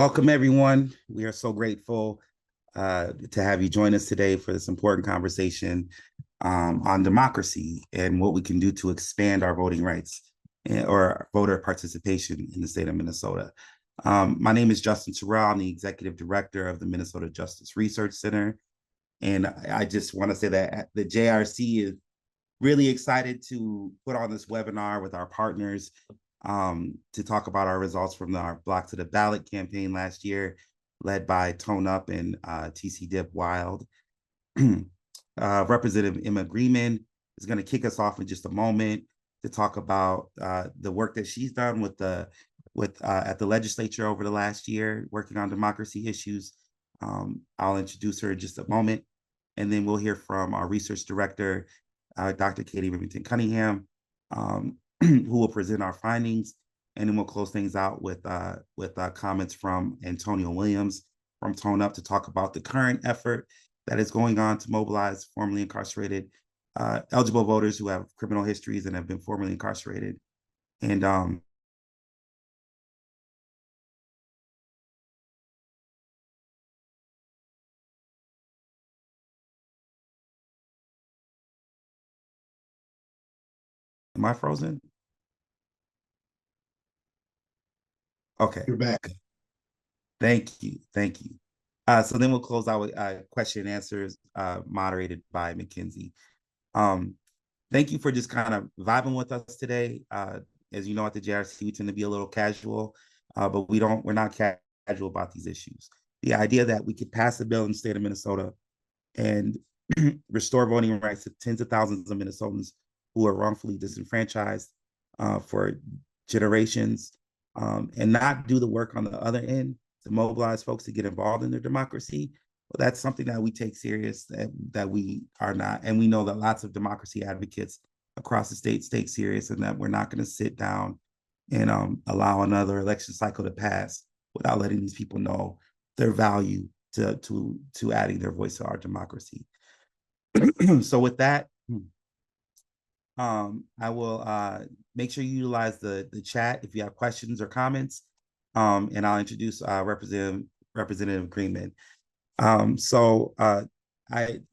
Welcome, everyone. We are so grateful to have you join us today for this important conversation on democracy and what we can do to expand our voting rights or voter participation in the state of Minnesota. My name is Justin Terrell. I'm the Executive Director of the Minnesota Justice Research Center. And I just want to say that the JRC is really excited to put on this webinar with our partners to talk about our results from our Block to the Ballot campaign last year, led by T.O.N.E and TC Dip Wild. Representative Emma Greenman is going to kick us off in just a moment to talk about the work that she's done at the legislature over the last year, working on democracy issues. I'll introduce her in just a moment, and then we'll hear from our research director, Dr. Katie Remington Cunningham, who will present our findings, and then we'll close things out with comments from Antonio Williams from T.O.N.E to talk about the current effort that is going on to mobilize formerly incarcerated eligible voters who have criminal histories and have been formerly incarcerated. And am I frozen? Okay. You're back. Thank you. So then we'll close out with question and answers moderated by Mackenzie. Thank you for just kind of vibing with us today. As you know, at the JRC, we tend to be a little casual, but we're not casual about these issues. The idea that we could pass a bill in the state of Minnesota and restore voting rights to tens of thousands of Minnesotans who are wrongfully disenfranchised for generations, and not do the work on the other end to mobilize folks to get involved in their democracy. Well, that's something that we take serious, that we are not, and we know that lots of democracy advocates across the state take serious, and that we're not going to sit down and allow another election cycle to pass without letting these people know their value to adding their voice to our democracy. So with that, I will make sure you utilize the chat if you have questions or comments, and I'll introduce Representative Greenman. I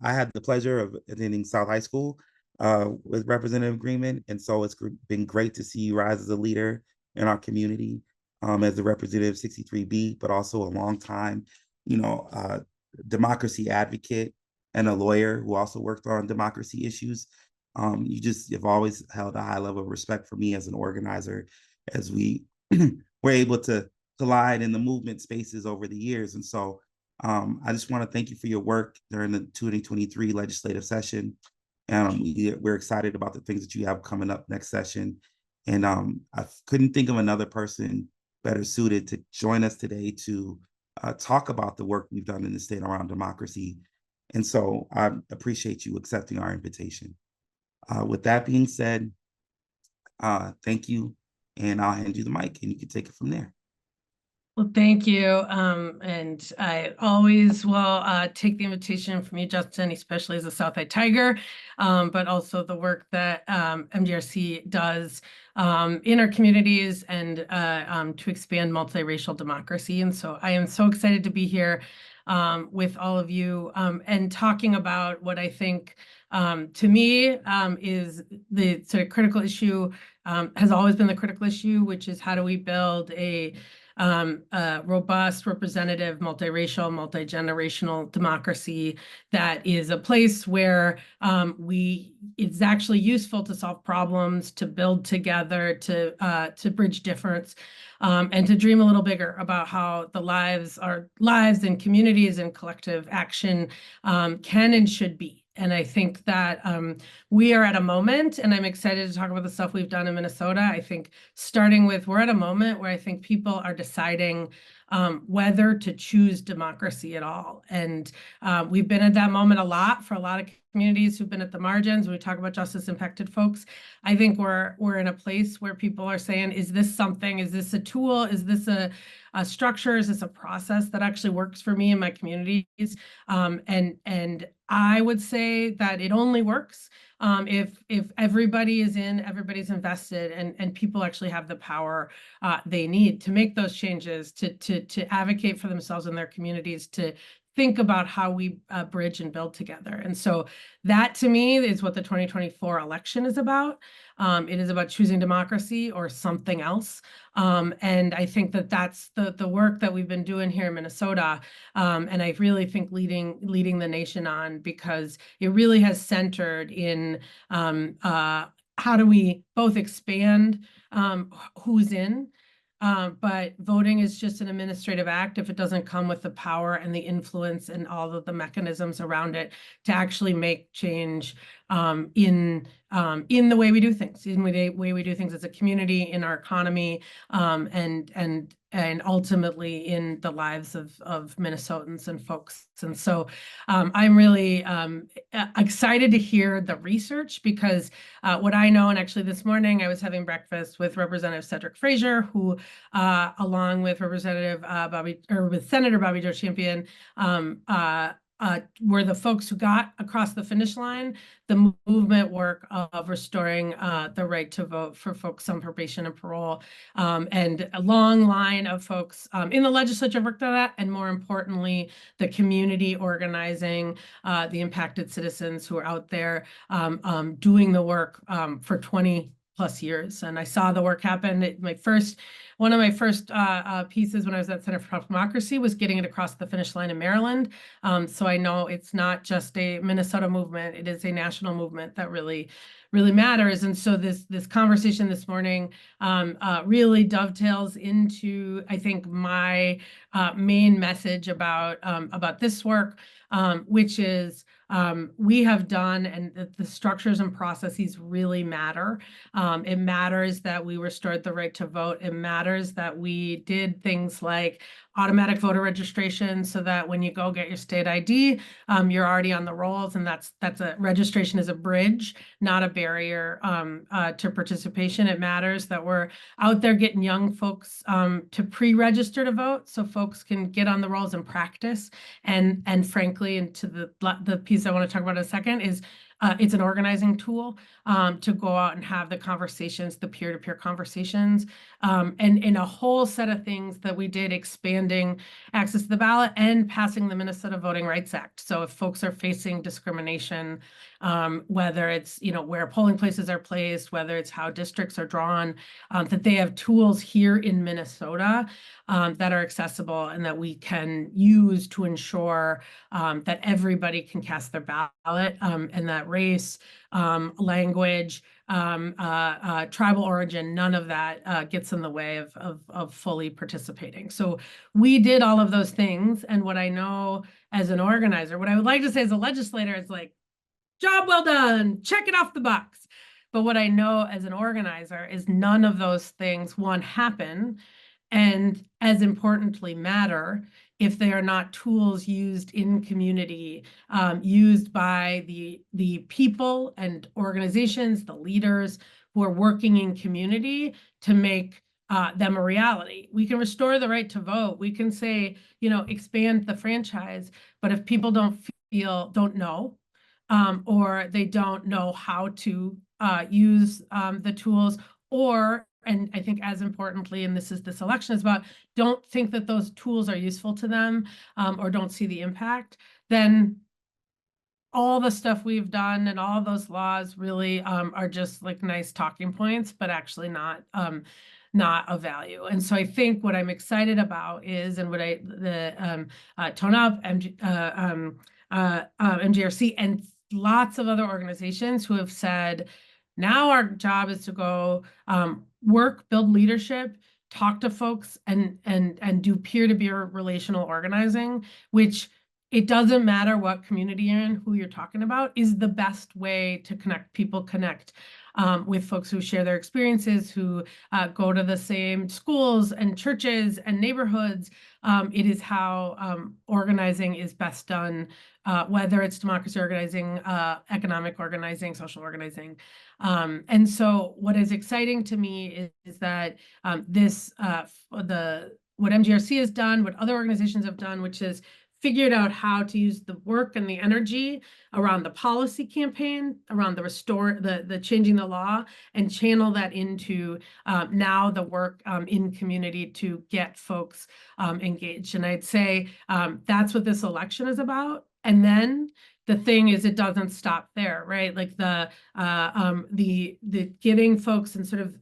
had the pleasure of attending South High School with Representative Greenman, and so it's been great to see you rise as a leader in our community as a Representative 63B, but also a longtime, democracy advocate and a lawyer who also worked on democracy issues. You've always held a high level of respect for me as an organizer, as we were able to collide in the movement spaces over the years. And so I just want to thank you for your work during the 2023 legislative session. And we're excited about the things that you have coming up next session. And I couldn't think of another person better suited to join us today to talk about the work we've done in the state around democracy. And so I appreciate you accepting our invitation. With that being said, thank you, and I'll hand you the mic, and you can take it from there. Well, thank you, and I always will take the invitation from you, Justin, especially as a Southside Tiger, but also the work that MNJRC does in our communities and to expand multiracial democracy. And so I am so excited to be here with all of you and talking about what I think to me is the sort of critical issue, has always been the critical issue, which is how do we build a robust, representative, multiracial, multi-generational democracy that is a place where it's actually useful to solve problems, to build together, to bridge difference, and to dream a little bigger about how our lives and communities and collective action can and should be. And I think that we are at a moment, and I'm excited to talk about the stuff we've done in Minnesota. I think starting with, we're at a moment where I think people are deciding whether to choose democracy at all. And we've been at that moment a lot for a lot of communities who've been at the margins. When we talk about justice impacted folks, I think we're in a place where people are saying, is this something, is this a tool, is this a structure, is this a process that actually works for me and my communities? And I would say that it only works if everybody is in, everybody's invested, and people actually have the power they need to make those changes, to advocate for themselves and their communities, to think about how we bridge and build together. And so that, to me, is what the 2024 election is about. It is about choosing democracy or something else. And I think that that's the work that we've been doing here in Minnesota. And I really think leading the nation on, because it really has centered in how do we both expand who's in, but voting is just an administrative act if it doesn't come with the power and the influence and all of the mechanisms around it to actually make change in the way we do things, in the way we do things as a community, in our economy, and ultimately in the lives of Minnesotans and folks. And so I'm really excited to hear the research, because what I know, and actually this morning I was having breakfast with Representative Cedric Frazier, who along with with Senator Bobby Joe Champion, were the folks who got across the finish line the movement work of restoring the right to vote for folks on probation and parole. And a long line of folks in the legislature worked on that, and more importantly, the community organizing, the impacted citizens who are out there doing the work for 20+ years. And I saw the work happen. One of my first pieces when I was at Center for Democracy was getting it across the finish line in Maryland. So I know it's not just a Minnesota movement, it is a national movement that really matters. And so this conversation this morning really dovetails into, I think, my main message about this work, which is we have done, and the structures and processes really matter. It matters that we restored the right to vote. It matters that we did things like automatic voter registration, so that when you go get your state ID, you're already on the rolls, and that's a registration is a bridge, not a barrier to participation. It matters that we're out there getting young folks to pre-register to vote, so folks can get on the rolls and practice. And frankly, and to the piece I want to talk about in a second, is it's an organizing tool to go out and have the conversations, the peer-to-peer conversations, and in a whole set of things that we did, expanding access to the ballot and passing the Minnesota Voting Rights Act. So if folks are facing discrimination, whether it's where polling places are placed, whether it's how districts are drawn, that they have tools here in Minnesota that are accessible and that we can use to ensure that everybody can cast their ballot, and that race, language, tribal origin, none of that gets in the way of fully participating. So we did all of those things. And what I know as an organizer, what I would like to say as a legislator is like, job well done, check it off the box. But what I know as an organizer is none of those things, one, happen, and as importantly matter, if they are not tools used in community, used by the people and organizations, the leaders who are working in community to make them a reality. We can restore the right to vote. We can say, expand the franchise, but if people don't know, or they don't know how to use the tools, and I think as importantly, and this election is about, don't think that those tools are useful to them, or don't see the impact, then all the stuff we've done and all those laws really are just like nice talking points, but actually not of value. And so I think what I'm excited about is, and what T.O.N.E, MNJRC, and lots of other organizations who have said, now our job is to go work, build leadership, talk to folks, and do peer-to-peer relational organizing, which, it doesn't matter what community you're in, who you're talking about, is the best way to connect with folks who share their experiences, who go to the same schools and churches and neighborhoods. It is how organizing is best done, whether it's democracy organizing, economic organizing, social organizing. And so what is exciting to me is that what MJRC has done, what other organizations have done, which is figured out how to use the work and the energy around the policy campaign, around the changing the law, and channel that into now the work in community to get folks engaged. And I'd say that's what this election is about. And then the thing is, it doesn't stop there, right? Like the getting folks and sort of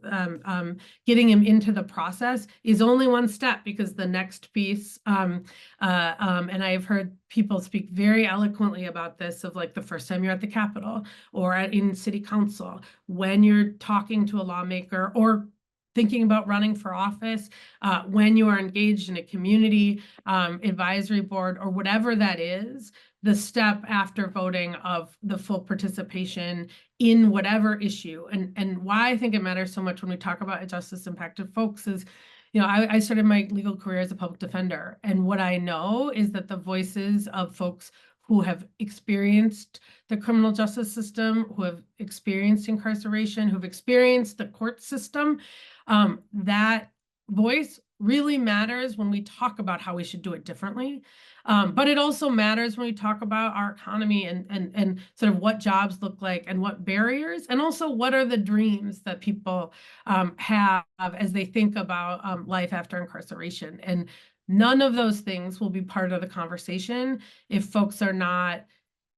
getting them into the process is only one step, because the next piece, and I've heard people speak very eloquently about this, of like the first time you're at the Capitol or in city council, when you're talking to a lawmaker or thinking about running for office, when you are engaged in a community advisory board or whatever that is, the step after voting of the full participation in whatever issue. And why I think it matters so much when we talk about justice impacted folks is, you know, I started my legal career as a public defender. And what I know is that the voices of folks who have experienced the criminal justice system, who have experienced incarceration, who've experienced the court system, that voice really matters when we talk about how we should do it differently. But it also matters when we talk about our economy and sort of what jobs look like and what barriers, and also what are the dreams that people have as they think about life after incarceration. And none of those things will be part of the conversation if folks are not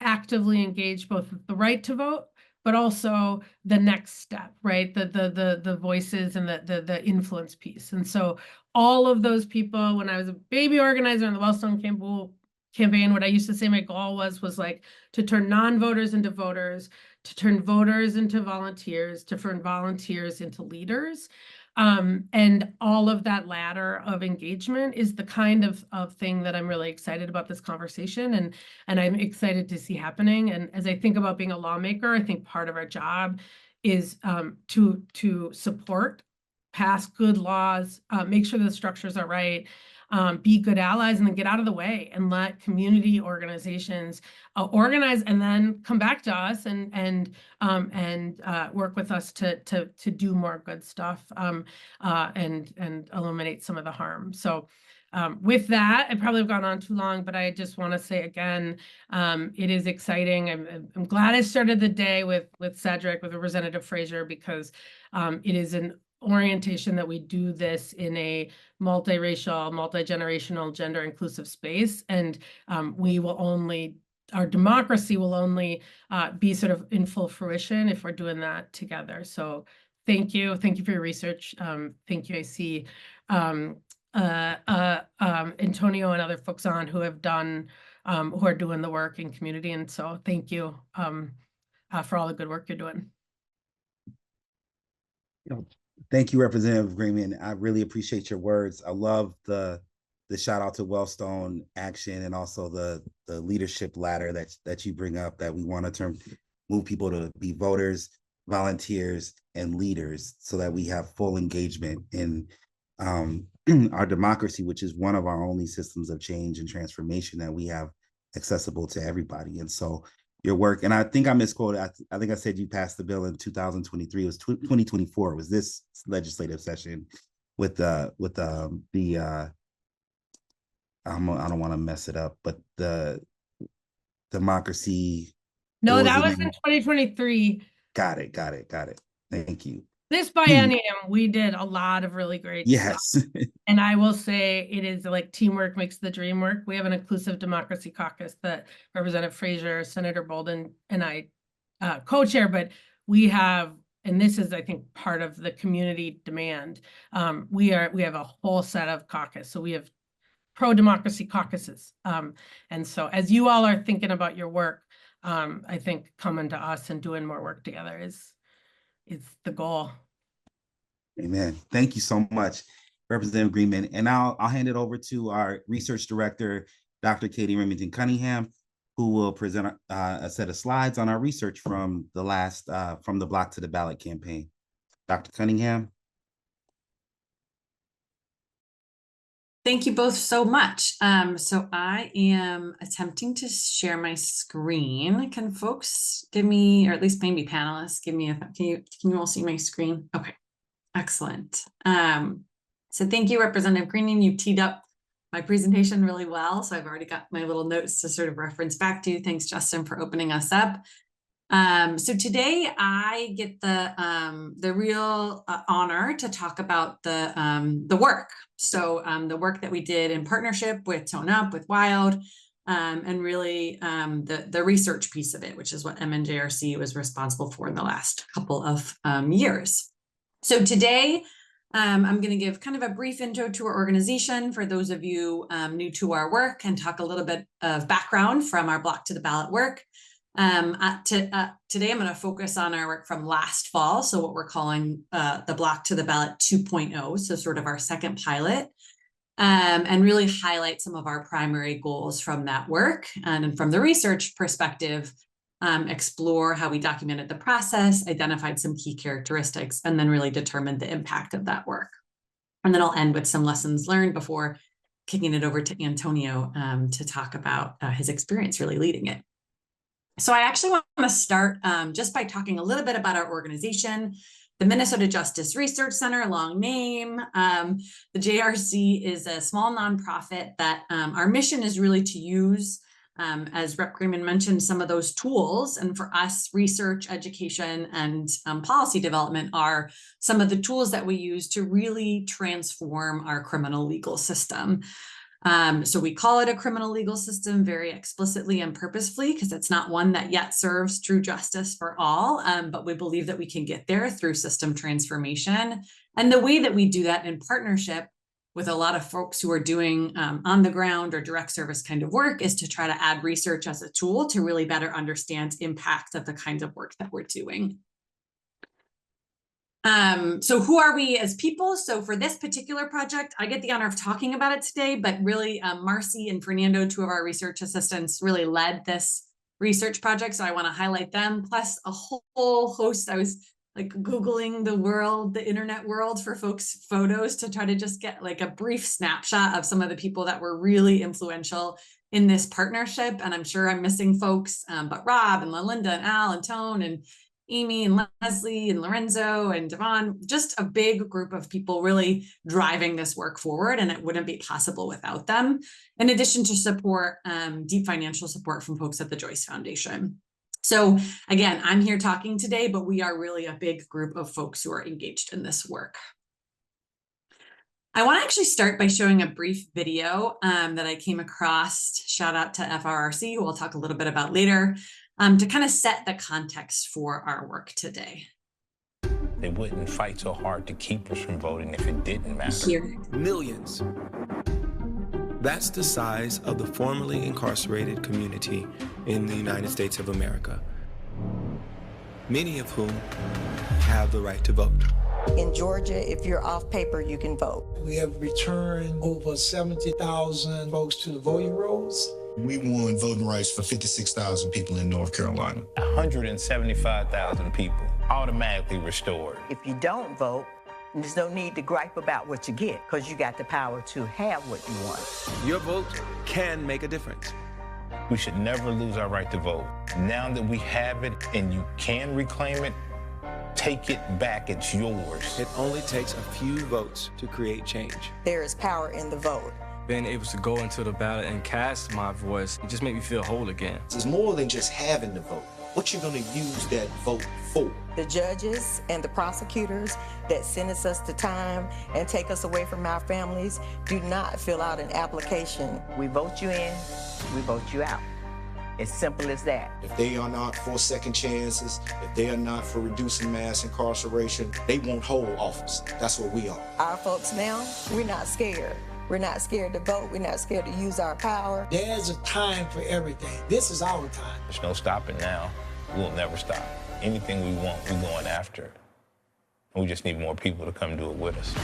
actively engaged, both with the right to vote, but also the next step, right? The voices and the influence piece. And so all of those people, when I was a baby organizer in the Wellstone campaign, what I used to say my goal was like to turn non-voters into voters, to turn voters into volunteers, to turn volunteers into leaders. And all of that ladder of engagement is the kind of thing that I'm really excited about this conversation, and I'm excited to see happening. And as I think about being a lawmaker, I think part of our job is to support, pass good laws, make sure the structures are right, be good allies, and then get out of the way and let community organizations organize, and then come back to us and work with us to do more good stuff, and eliminate some of the harm. So with that, I probably have gone on too long, but I just want to say again, it is exciting. I'm glad I started the day with Cedric, with Representative Frazier, because it is an orientation that we do this in a multiracial, multi-generational, gender inclusive space. And our democracy will only be sort of in full fruition if we're doing that together. So thank you. Thank you for your research. Thank you. I see Antonio and other folks on who have done, who are doing the work in community. And so thank you for all the good work you're doing. Thank you, Representative Greenman. I really appreciate your words. I love the shout out to Wellstone Action, and also the leadership ladder that you bring up, that we want to move people to be voters, volunteers, and leaders, so that we have full engagement in our democracy, which is one of our only systems of change and transformation that we have accessible to everybody. And so your work, and I think I misquoted, I think I said you passed the bill in 2023. It was 2024. It was this legislative session with the I don't want to mess it up, but the democracy. No, that was in 2023. Got it. Thank you. This biennium, we did a lot of really great stuff. And I will say, it is like teamwork makes the dream work. We have an inclusive democracy caucus that Representative Frazier, Senator Bolden, and I co-chair, but we have, and this is, I think, part of the community demand. We have a whole set of caucus. So we have pro-democracy caucuses. And so as you all are thinking about your work, I think coming to us and doing more work together is the goal. Amen. Thank you so much, Representative Greenman. And now I'll hand it over to our research director, Dr. Katie Remington Cunningham, who will present a set of slides on our research from the Block to the Ballot campaign. Dr. Cunningham. Thank you both so much. So I am attempting to share my screen. Can folks give me, or at least maybe panelists, give me can you all see my screen? Okay, excellent. So thank you, Representative Greenman. You teed up my presentation really well. So I've already got my little notes to sort of reference back to. Thanks, Justin, for opening us up. So today I get the real honor to talk about the work. So the work that we did in partnership with T.O.N.E, with Wild, and really the research piece of it, which is what MNJRC was responsible for in the last couple of years. So today I'm going to give kind of a brief intro to our organization for those of you new to our work, and talk a little bit of background from our Block to the Ballot work. Today I'm going to focus on our work from last fall, so what we're calling the Block to the Ballot 2.0, so sort of our second pilot, and really highlight some of our primary goals from that work, and from the research perspective, explore how we documented the process, identified some key characteristics, and then really determined the impact of that work. And then I'll end with some lessons learned before kicking it over to Antonio to talk about his experience really leading it. So I actually want to start just by talking a little bit about our organization, the Minnesota Justice Research Center, long name. The JRC is a small nonprofit that our mission is really to use, as Rep. Greenman mentioned, some of those tools. And for us, research, education, and policy development are some of the tools that we use to really transform our criminal legal system. So we call it a criminal legal system very explicitly and purposefully, because it's not one that yet serves true justice for all, but we believe that we can get there through system transformation. And the way that we do that in partnership with a lot of folks who are doing on the ground or direct service kind of work is to try to add research as a tool to really better understand impact of the kinds of work that we're doing. So who are we as people? So for this particular project, I get the honor of talking about it today, but really Marcy and Fernando, two of our research assistants, really led this research project. So I want to highlight them, plus a whole host. I was like Googling the internet world for folks' photos to try to just get like a brief snapshot of some of the people that were really influential in this partnership. And I'm sure I'm missing folks, but Rob and Melinda and Al and T.O.N.E and Amy and Leslie and Lorenzo and Devon, just a big group of people really driving this work forward, and it wouldn't be possible without them, in addition to support, deep financial support from folks at the Joyce Foundation. So again, I'm here talking today, but we are really a big group of folks who are engaged in this work. I want to actually start by showing a brief video that I came across. Shout out to FRRC, who I'll talk a little bit about later, to kind of set the context for our work today. They wouldn't fight so hard to keep us from voting if it didn't matter. Here. Millions. That's the size of the formerly incarcerated community in the United States of America, many of whom have the right to vote. In Georgia, if you're off paper, you can vote. We have returned over 70,000 folks to the voting rolls. We won voting rights for 56,000 people in North Carolina. 175,000 people automatically restored. If you don't vote, there's no need to gripe about what you get, because you got the power to have what you want. Your vote can make a difference. We should never lose our right to vote. Now that we have it and you can reclaim it, take it back, it's yours. It only takes a few votes to create change. There is power in the vote. Being able to go into the ballot and cast my voice, it just made me feel whole again. It's more than just having the vote. What you're going to use that vote for. The judges and the prosecutors that sentence us to time and take us away from our families do not fill out an application. We vote you in, we vote you out. As simple as that. If they are not for second chances, if they are not for reducing mass incarceration, they won't hold office. That's what we are. Our folks now, we're not scared. We're not scared to vote. We're not scared to use our power. There's a time for everything. This is our time. There's no stopping now. We'll never stop. Anything we want, we're going after. We just need more people to come do it with us.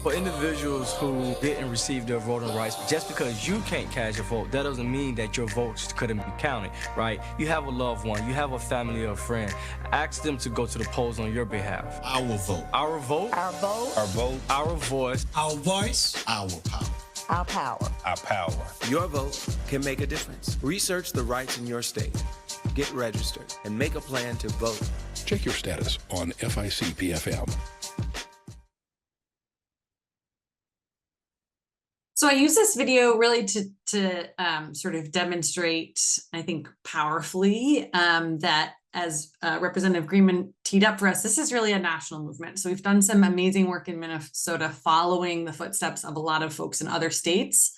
For individuals who didn't receive their voting rights, just because you can't cast your vote, that doesn't mean that your votes couldn't be counted, right? You have a loved one, you have a family or a friend. Ask them to go to the polls on your behalf. Our vote. Our vote. Our vote. Our vote. Our voice. Our voice. Our power. Our power. Our power. Your vote can make a difference. Research the rights in your state. Get registered and make a plan to vote Check your status on FICPFM. So I use this video really to sort of demonstrate, I think, powerfully that as Representative Greenman teed up for us, this is really a national movement. So we've done some amazing work in Minnesota following the footsteps of a lot of folks in other states.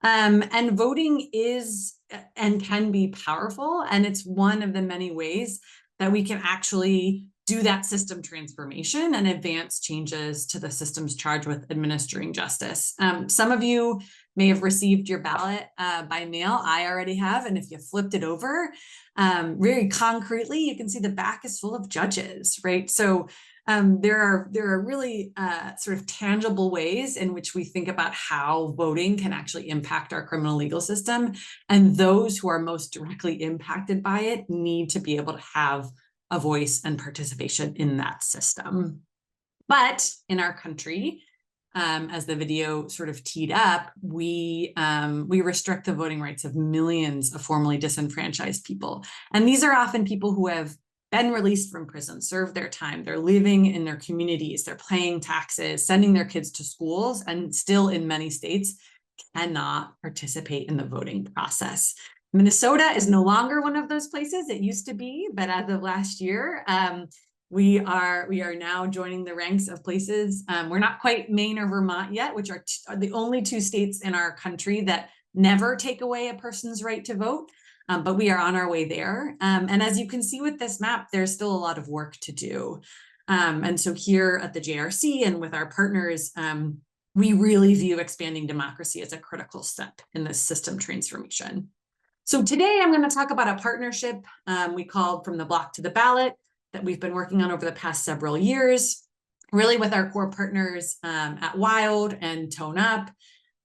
And voting is and can be powerful. And it's one of the many ways that we can actually do that system transformation and advance changes to the systems charged with administering justice. Some of you may have received your ballot by mail. I already have. And if you flipped it over, very concretely, you can see the back is full of judges, right? So there are really sort of tangible ways in which we think about how voting can actually impact our criminal legal system. And those who are most directly impacted by it need to be able to have a voice and participation in that system. But in our country, as the video sort of teed up, we restrict the voting rights of millions of formerly disenfranchised people. And these are often people who have been released from prison, served their time, they're living in their communities, they're paying taxes, sending their kids to schools, and still in many states cannot participate in the voting process. Minnesota is no longer one of those places. It used to be, but as of last year, we are now joining the ranks of places. We're not quite Maine or Vermont yet, which are the only two states in our country that never take away a person's right to vote. But we are on our way there. And as you can see with this map, there's still a lot of work to do. And so here at the JRC and with our partners, we really view expanding democracy as a critical step in this system transformation. So today I'm going to talk about a partnership we called From the Block to the Ballot that we've been working on over the past several years, really with our core partners at Wild and T.O.N.E.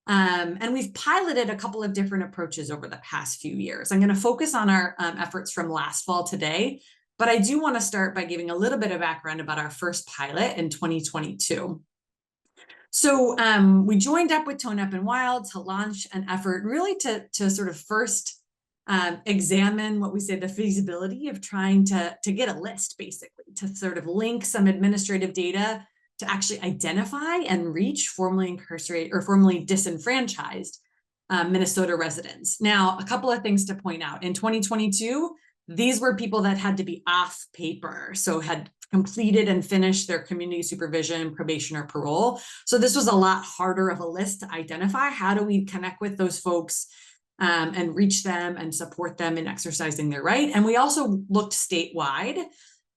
And we've piloted a couple of different approaches over the past few years. I'm going to focus on our efforts from last fall today, but I do want to start by giving a little bit of background about our first pilot in 2022. So we joined up with T.O.N.E. and Wild to launch an effort really to sort of first examine what we say the feasibility of trying to get a list, basically, to sort of link some administrative data to actually identify and reach formerly incarcerated or formerly disenfranchised Minnesota residents. Now, a couple of things to point out. In 2022, these were people that had to be off paper, so had completed and finished their community supervision, probation, or parole. So this was a lot harder of a list to identify. How do we connect with those folks and reach them and support them in exercising their right? And we also looked statewide.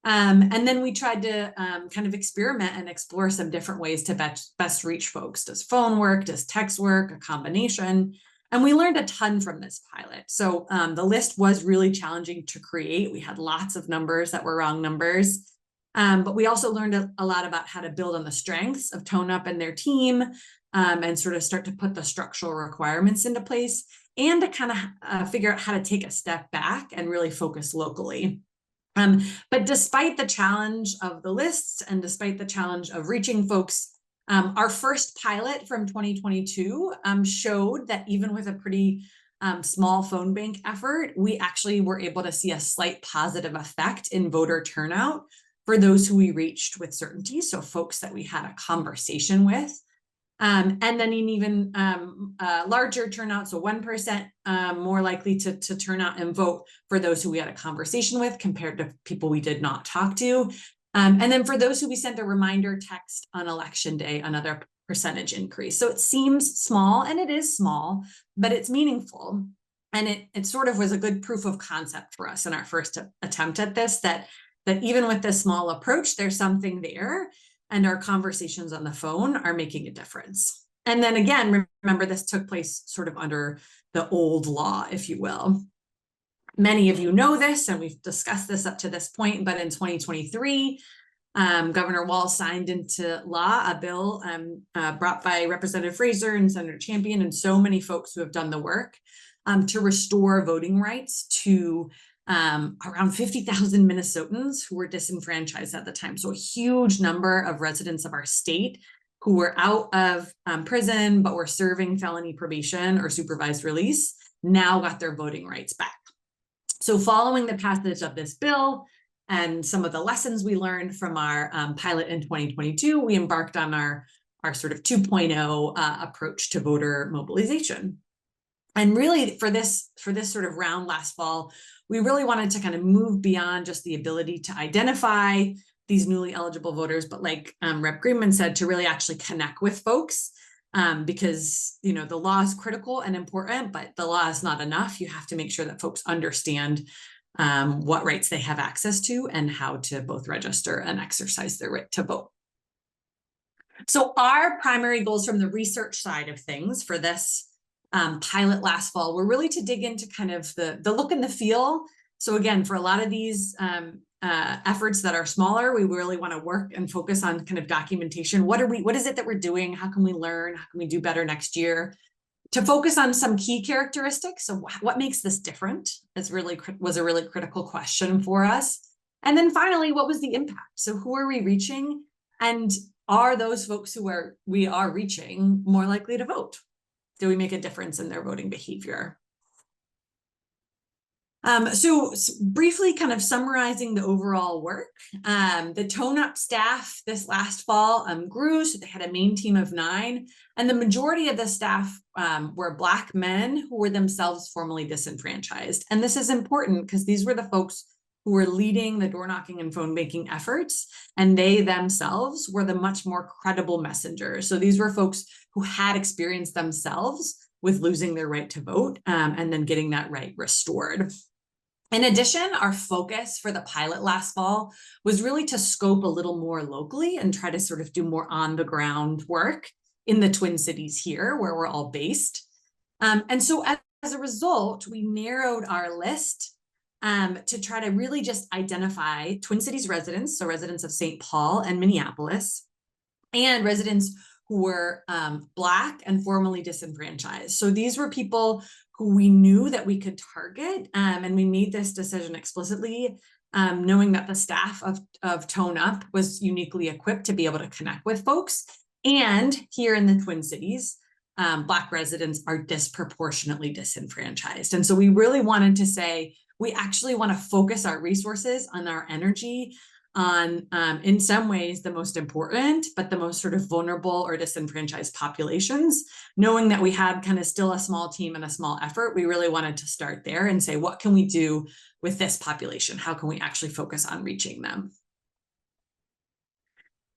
And then we tried to kind of experiment and explore some different ways to best reach folks. Does phone work? Does text work? A combination? And we learned a ton from this pilot. So the list was really challenging to create. We had lots of numbers that were wrong numbers. But we also learned a lot about how to build on the strengths of T.O.N.E. and their team and sort of start to put the structural requirements into place and to kind of figure out how to take a step back and really focus locally. But despite the challenge of the lists and despite the challenge of reaching folks, our first pilot from 2022 showed that even with a pretty small phone bank effort, we actually were able to see a slight positive effect in voter turnout for those who we reached with certainty. So folks that we had a conversation with. And then an even larger turnout, so 1% more likely to turn out and vote for those who we had a conversation with compared to people we did not talk to. And then for those who we sent a reminder text on election day, another percentage increase. So it seems small, and it is small, but it's meaningful. And it sort of was a good proof of concept for us in our first attempt at this, that even with this small approach, there's something there. And our conversations on the phone are making a difference. And then again, remember, this took place sort of under the old law, if you will. Many of you know this, and we've discussed this up to this point, but in 2023, Governor Walz signed into law a bill brought by Representative Fraser and Senator Champion and so many folks who have done the work to restore voting rights to around 50,000 Minnesotans who were disenfranchised at the time. So a huge number of residents of our state who were out of prison, but were serving felony probation or supervised release, now got their voting rights back. So following the passage of this bill, and some of the lessons we learned from our pilot in 2022, we embarked on our sort of 2.0 approach to voter mobilization. And really for this sort of round last fall, we really wanted to kind of move beyond just the ability to identify these newly eligible voters, but like Rep. Greenman said, to really actually connect with folks, because, you know, the law is critical and important, but the law is not enough. You have to make sure that folks understand what rights they have access to and how to both register and exercise their right to vote. So our primary goals from the research side of things for this pilot last fall were really to dig into kind of the look and the feel. So again, for a lot of these efforts that are smaller, we really want to work and focus on kind of documentation. What is it that we're doing? How can we learn? How can we do better next year? To focus on some key characteristics. So what makes this different was a really critical question for us. And then finally, what was the impact? So who are we reaching? And are those folks we are reaching more likely to vote? Do we make a difference in their voting behavior? So briefly kind of summarizing the overall work, the T.O.N.E staff this last fall grew, so they had a main team of 9, and the majority of the staff were Black men who were themselves formerly disenfranchised. And this is important because these were the folks who were leading the door knocking and phone banking efforts, and they themselves were the much more credible messengers. So these were folks who had experienced themselves with losing their right to vote and then getting that right restored. In addition, our focus for the pilot last fall was really to scope a little more locally and try to sort of do more on the ground work in the Twin Cities here, where we're all based. And so as a result, we narrowed our list to try to really just identify Twin Cities residents, so residents of St. Paul and Minneapolis, and residents who were Black and formerly disenfranchised. So these were people who we knew that we could target, and we made this decision explicitly, knowing that the staff of T.O.N.E was uniquely equipped to be able to connect with folks. And here in the Twin Cities, Black residents are disproportionately disenfranchised. And so we really wanted to say, we actually want to focus our resources on our energy on, in some ways, the most important, but the most sort of vulnerable or disenfranchised populations. Knowing that we had kind of still a small team and a small effort, we really wanted to start there and say, what can we do with this population? How can we actually focus on reaching them?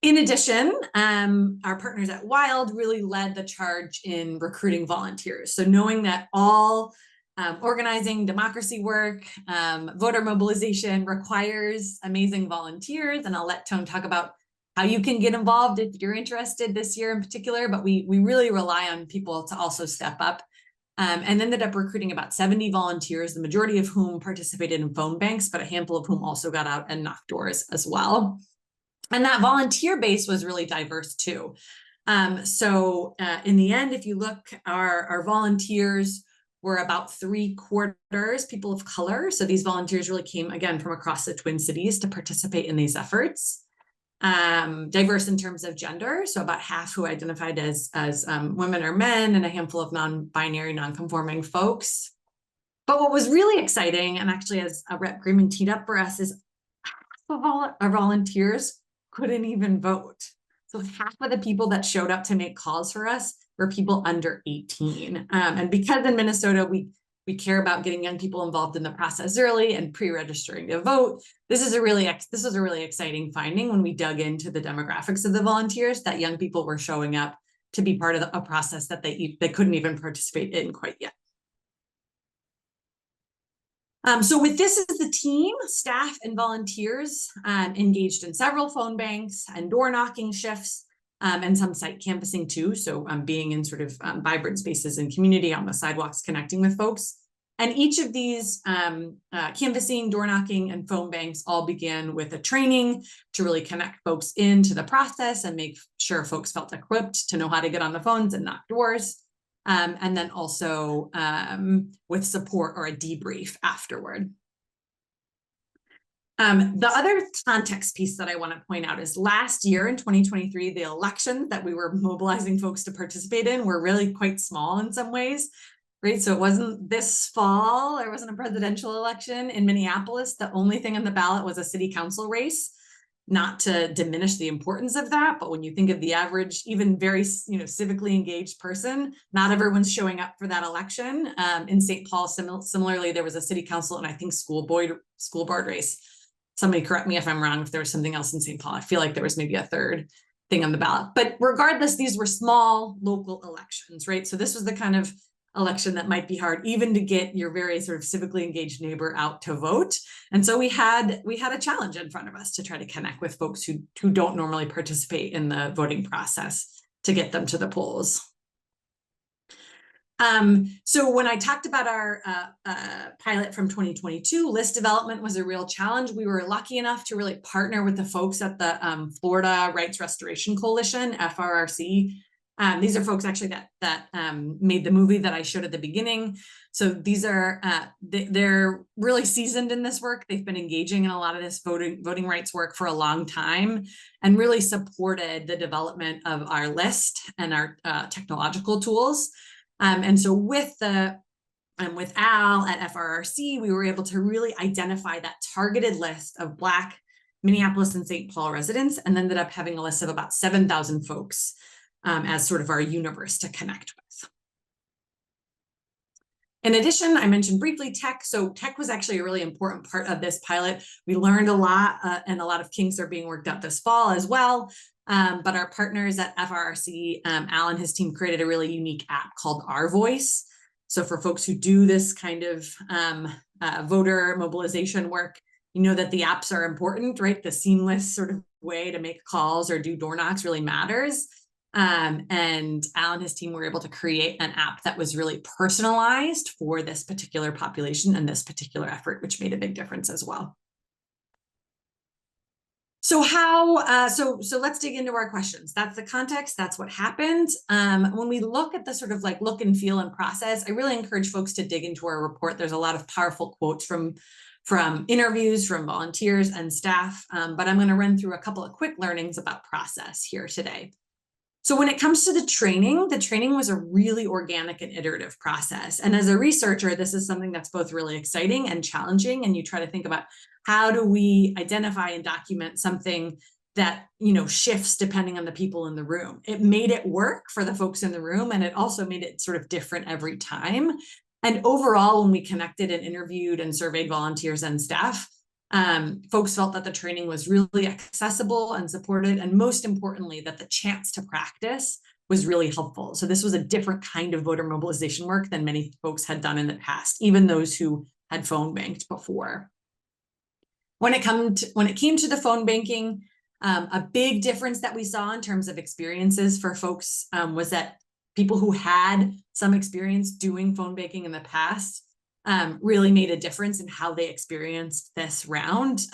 In addition, our partners at Wild really led the charge in recruiting volunteers. So knowing that all organizing, democracy work, voter mobilization requires amazing volunteers. And I'll let T.O.N.E talk about how you can get involved if you're interested this year in particular, but we really rely on people to also step up, and ended up recruiting about 70 volunteers, the majority of whom participated in phone banks, but a handful of whom also got out and knocked doors as well. And that volunteer base was really diverse too. So in the end, if you look, our volunteers were about 3/4 people of color. So these volunteers really came, again, from across the Twin Cities to participate in these efforts. Diverse in terms of gender, so about half who identified as women or men, and a handful of non-binary, non-conforming folks. But what was really exciting, and actually as Rep. Greenman teed up for us, is half of all our volunteers couldn't even vote. So half of the people that showed up to make calls for us were people under 18. And because in Minnesota, we care about getting young people involved in the process early and pre-registering to vote, this was a really exciting finding when we dug into the demographics of the volunteers, that young people were showing up to be part of a process that they couldn't even participate in quite yet. So with this as the team, staff and volunteers engaged in several phone banks and door knocking shifts, and some site canvassing too. So being in sort of vibrant spaces and community on the sidewalks, connecting with folks. And each of these canvassing, door knocking, and phone banks all began with a training to really connect folks into the process and make sure folks felt equipped to know how to get on the phones and knock doors. And then also with support or a debrief afterward. The other context piece that I want to point out is last year in 2023, the elections that we were mobilizing folks to participate in were really quite small in some ways. right? So it wasn't this fall, there wasn't a presidential election in Minneapolis. The only thing on the ballot was a city council race. Not to diminish the importance of that, but when you think of the average, even very, civically engaged person, not everyone's showing up for that election. In St. Paul, similarly, there was a city council and I think school board race. Somebody correct me if I'm wrong, if there was something else in St. Paul. I feel like there was maybe a third thing on the ballot, but regardless, these were small local elections, right? So this was the kind of election that might be hard even to get your very sort of civically engaged neighbor out to vote. And so we had a challenge in front of us to try to connect with folks who don't normally participate in the voting process to get them to the polls. So when I talked about our pilot from 2022, list development was a real challenge. We were lucky enough to really partner with the folks at the Florida Rights Restoration Coalition, FRRC. These are folks actually that made the movie that I showed at the beginning. So these are, they're really seasoned in this work. They've been engaging in a lot of this voting rights work for a long time and really supported the development of our list and our technological tools. And so with Al at FRRC, we were able to really identify that targeted list of Black Minneapolis and St. Paul residents and ended up having a list of about 7,000 folks as sort of our universe to connect with. In addition, I mentioned briefly tech. So tech was actually a really important part of this pilot. We learned a lot and a lot of kinks are being worked out this fall as well. But our partners at FRRC, Al and his team created a really unique app called Our Voice. So for folks who do this kind of voter mobilization work, you know that the apps are important, right? The seamless sort of way to make calls or do door knocks really matters. And Al and his team were able to create an app that was really personalized for this particular population and this particular effort, which made a big difference as well. So so let's dig into our questions. That's the context. That's what happened. When we look at the sort of like look and feel and process, I really encourage folks to dig into our report. There's a lot of powerful quotes from interviews, from volunteers and staff, but I'm going to run through a couple of quick learnings about process here today. So when it comes to the training was a really organic and iterative process. And as a researcher, this is something that's both really exciting and challenging. And you try to think about how do we identify and document something that, shifts depending on the people in the room. It made it work for the folks in the room, and it also made it sort of different every time. And overall, when we connected and interviewed and surveyed volunteers and staff, folks felt that the training was really accessible and supported, and most importantly, that the chance to practice was really helpful. So this was a different kind of voter mobilization work than many folks had done in the past, even those who had phone banked before. When it came to the phone banking, a big difference that we saw in terms of experiences for folks was that people who had some experience doing phone banking in the past really made a difference in how they experienced this round.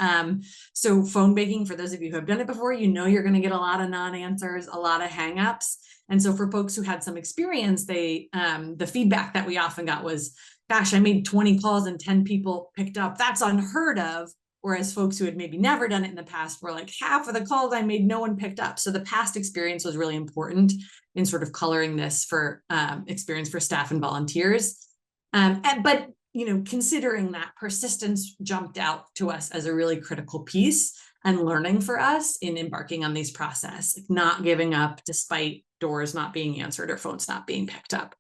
So phone banking, for those of you who have done it before, you're going to get a lot of non-answers, a lot of hangups. And so for folks who had some experience, the feedback that we often got was, gosh, I made 20 calls and 10 people picked up. That's unheard of. Whereas folks who had maybe never done it in the past were like, half of the calls I made, no one picked up. So the past experience was really important in sort of coloring this for experience for staff and volunteers. But considering that, persistence jumped out to us as a really critical piece and learning for us in embarking on these process, like not giving up despite doors not being answered or phones not being picked up.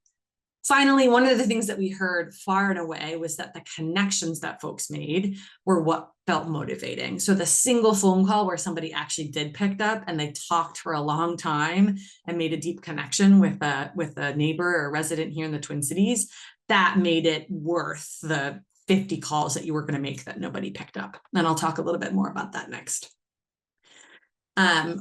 Finally, one of the things that we heard far and away was that the connections that folks made were what felt motivating. So the single phone call where somebody actually did pick up and they talked for a long time and made a deep connection with a neighbor or resident here in the Twin Cities, that made it worth the 50 calls that you were going to make that nobody picked up. And I'll talk a little bit more about that next.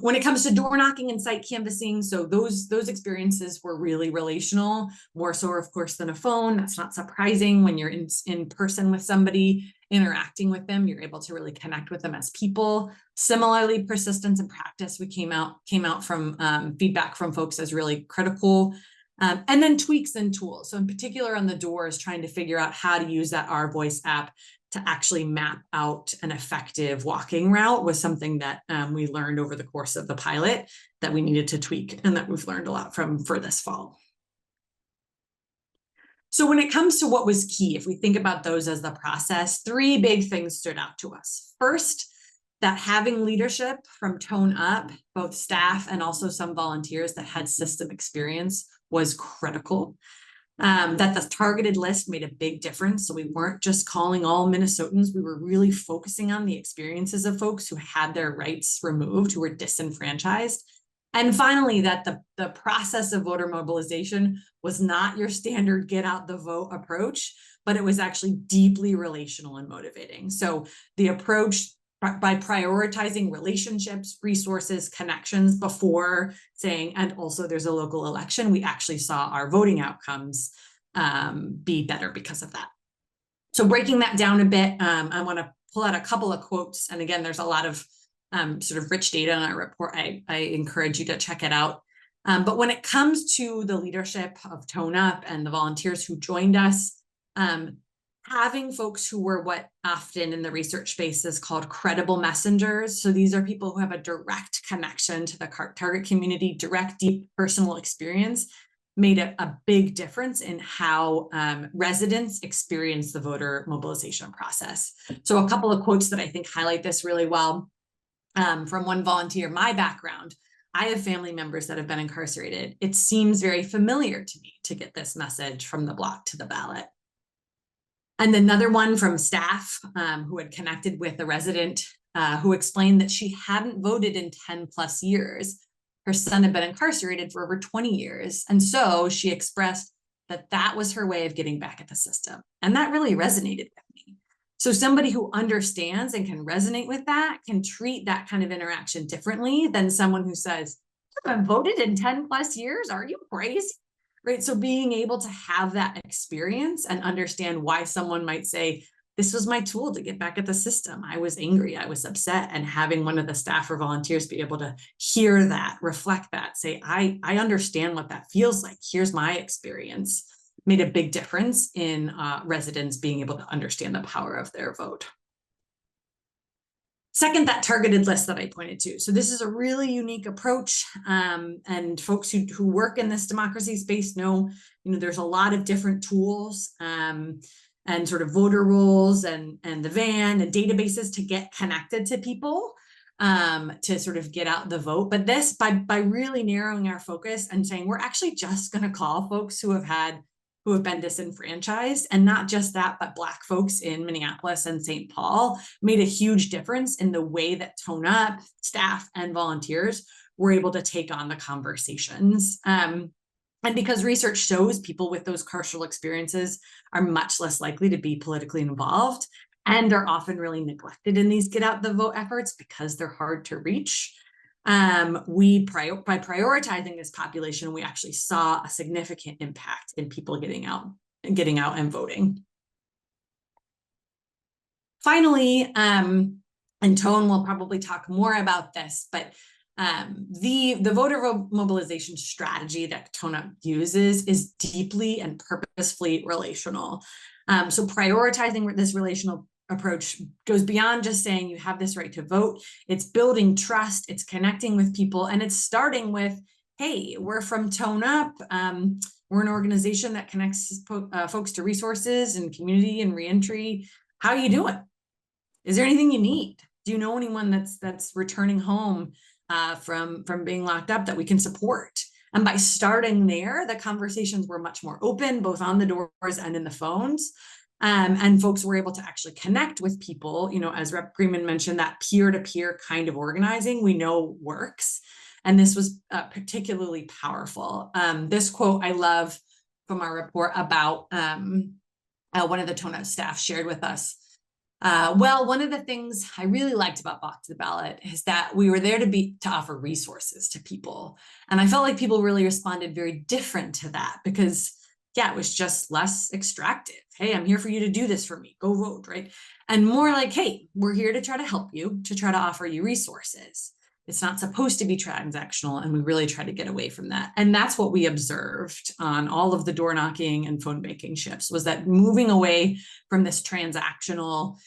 When it comes to door knocking and site canvassing, so those experiences were really relational, more so, of course, than a phone. That's not surprising. When you're in person with somebody, interacting with them, you're able to really connect with them as people. Similarly, persistence and practice, we came out from feedback from folks as really critical. And then tweaks and tools. So in particular on the doors, trying to figure out how to use that Our Voice app to actually map out an effective walking route was something that we learned over the course of the pilot that we needed to tweak and that we've learned a lot from for this fall. So when it comes to what was key, if we think about those as the process, 3 big things stood out to us. First, that having leadership from T.O.N.E up, both staff and also some volunteers that had system experience was critical. That the targeted list made a big difference. So we weren't just calling all Minnesotans. We were really focusing on the experiences of folks who had their rights removed, who were disenfranchised. And finally, that the process of voter mobilization was not your standard get out the vote approach, but it was actually deeply relational and motivating. So the approach, by prioritizing relationships, resources, connections before saying, and also there's a local election, we actually saw our voting outcomes be better because of that. So breaking that down a bit, I want to pull out a couple of quotes. And again, there's a lot of sort of rich data in our report. I encourage you to check it out. But when it comes to the leadership of T.O.N.E up and the volunteers who joined us, having folks who were what often in the research space is called credible messengers. So these are people who have a direct connection to the target community, direct, deep personal experience, made a big difference in how residents experience the voter mobilization process. So a couple of quotes that I think highlight this really well. From one volunteer, my background, I have family members that have been incarcerated. It seems very familiar to me to get this message from the block to the ballot. And another one from staff who had connected with a resident who explained that she hadn't voted in 10 plus years. Her son had been incarcerated for over 20 years. And so she expressed that that was her way of getting back at the system. And that really resonated with me. So somebody who understands and can resonate with that can treat that kind of interaction differently than someone who says, "You haven't voted in 10 plus years, are you crazy?" Right? So being able to have that experience and understand why someone might say, this was my tool to get back at the system. I was angry, I was upset, and having one of the staff or volunteers be able to hear that, reflect that, say, I understand what that feels like. Here's my experience, made a big difference in residents being able to understand the power of their vote. Second, that targeted list that I pointed to. So this is a really unique approach, and folks who work in this democracy space know, there's a lot of different tools and sort of voter rolls and the van and databases to get connected to people to sort of get out the vote. But this, by really narrowing our focus and saying, we're actually just going to call folks who have been disenfranchised, and not just that, but Black folks in Minneapolis and St. Paul, made a huge difference in the way that T.O.N.E staff and volunteers were able to take on the conversations. And because research shows people with those carceral experiences are much less likely to be politically involved and are often really neglected in these get out the vote efforts because they're hard to reach. By prioritizing this population, we actually saw a significant impact in people getting out and voting. Finally, and T.O.N.E will probably talk more about this, but the voter mobilization strategy that T.O.N.E uses is deeply and purposefully relational. So prioritizing this relational approach goes beyond just saying you have this right to vote. It's building trust, it's connecting with people, and it's starting with, hey, we're from T.O.N.E. We're an organization that connects folks to resources and community and reentry. How are you doing? Is there anything you need? Do you know anyone that's returning home from being locked up that we can support? And by starting there, the conversations were much more open, both on the doors and in the phones. And folks were able to actually connect with people, as Rep. Greenman mentioned, that peer-to-peer kind of organizing we know works. And this was particularly powerful. This quote I love from our report about one of the T.O.N.E staff shared with us. Well, one of the things I really liked about Ballot to the Ballot is that we were there to offer resources to people. And I felt like people really responded very different to that because, yeah, it was just less extractive. Hey, I'm here for you to do this for me. Go vote, right? And more like, hey, we're here to try to help you, to try to offer you resources. It's not supposed to be transactional, and we really try to get away from that. And that's what we observed on all of the door knocking and phone banking shifts, was that moving away from this transactional,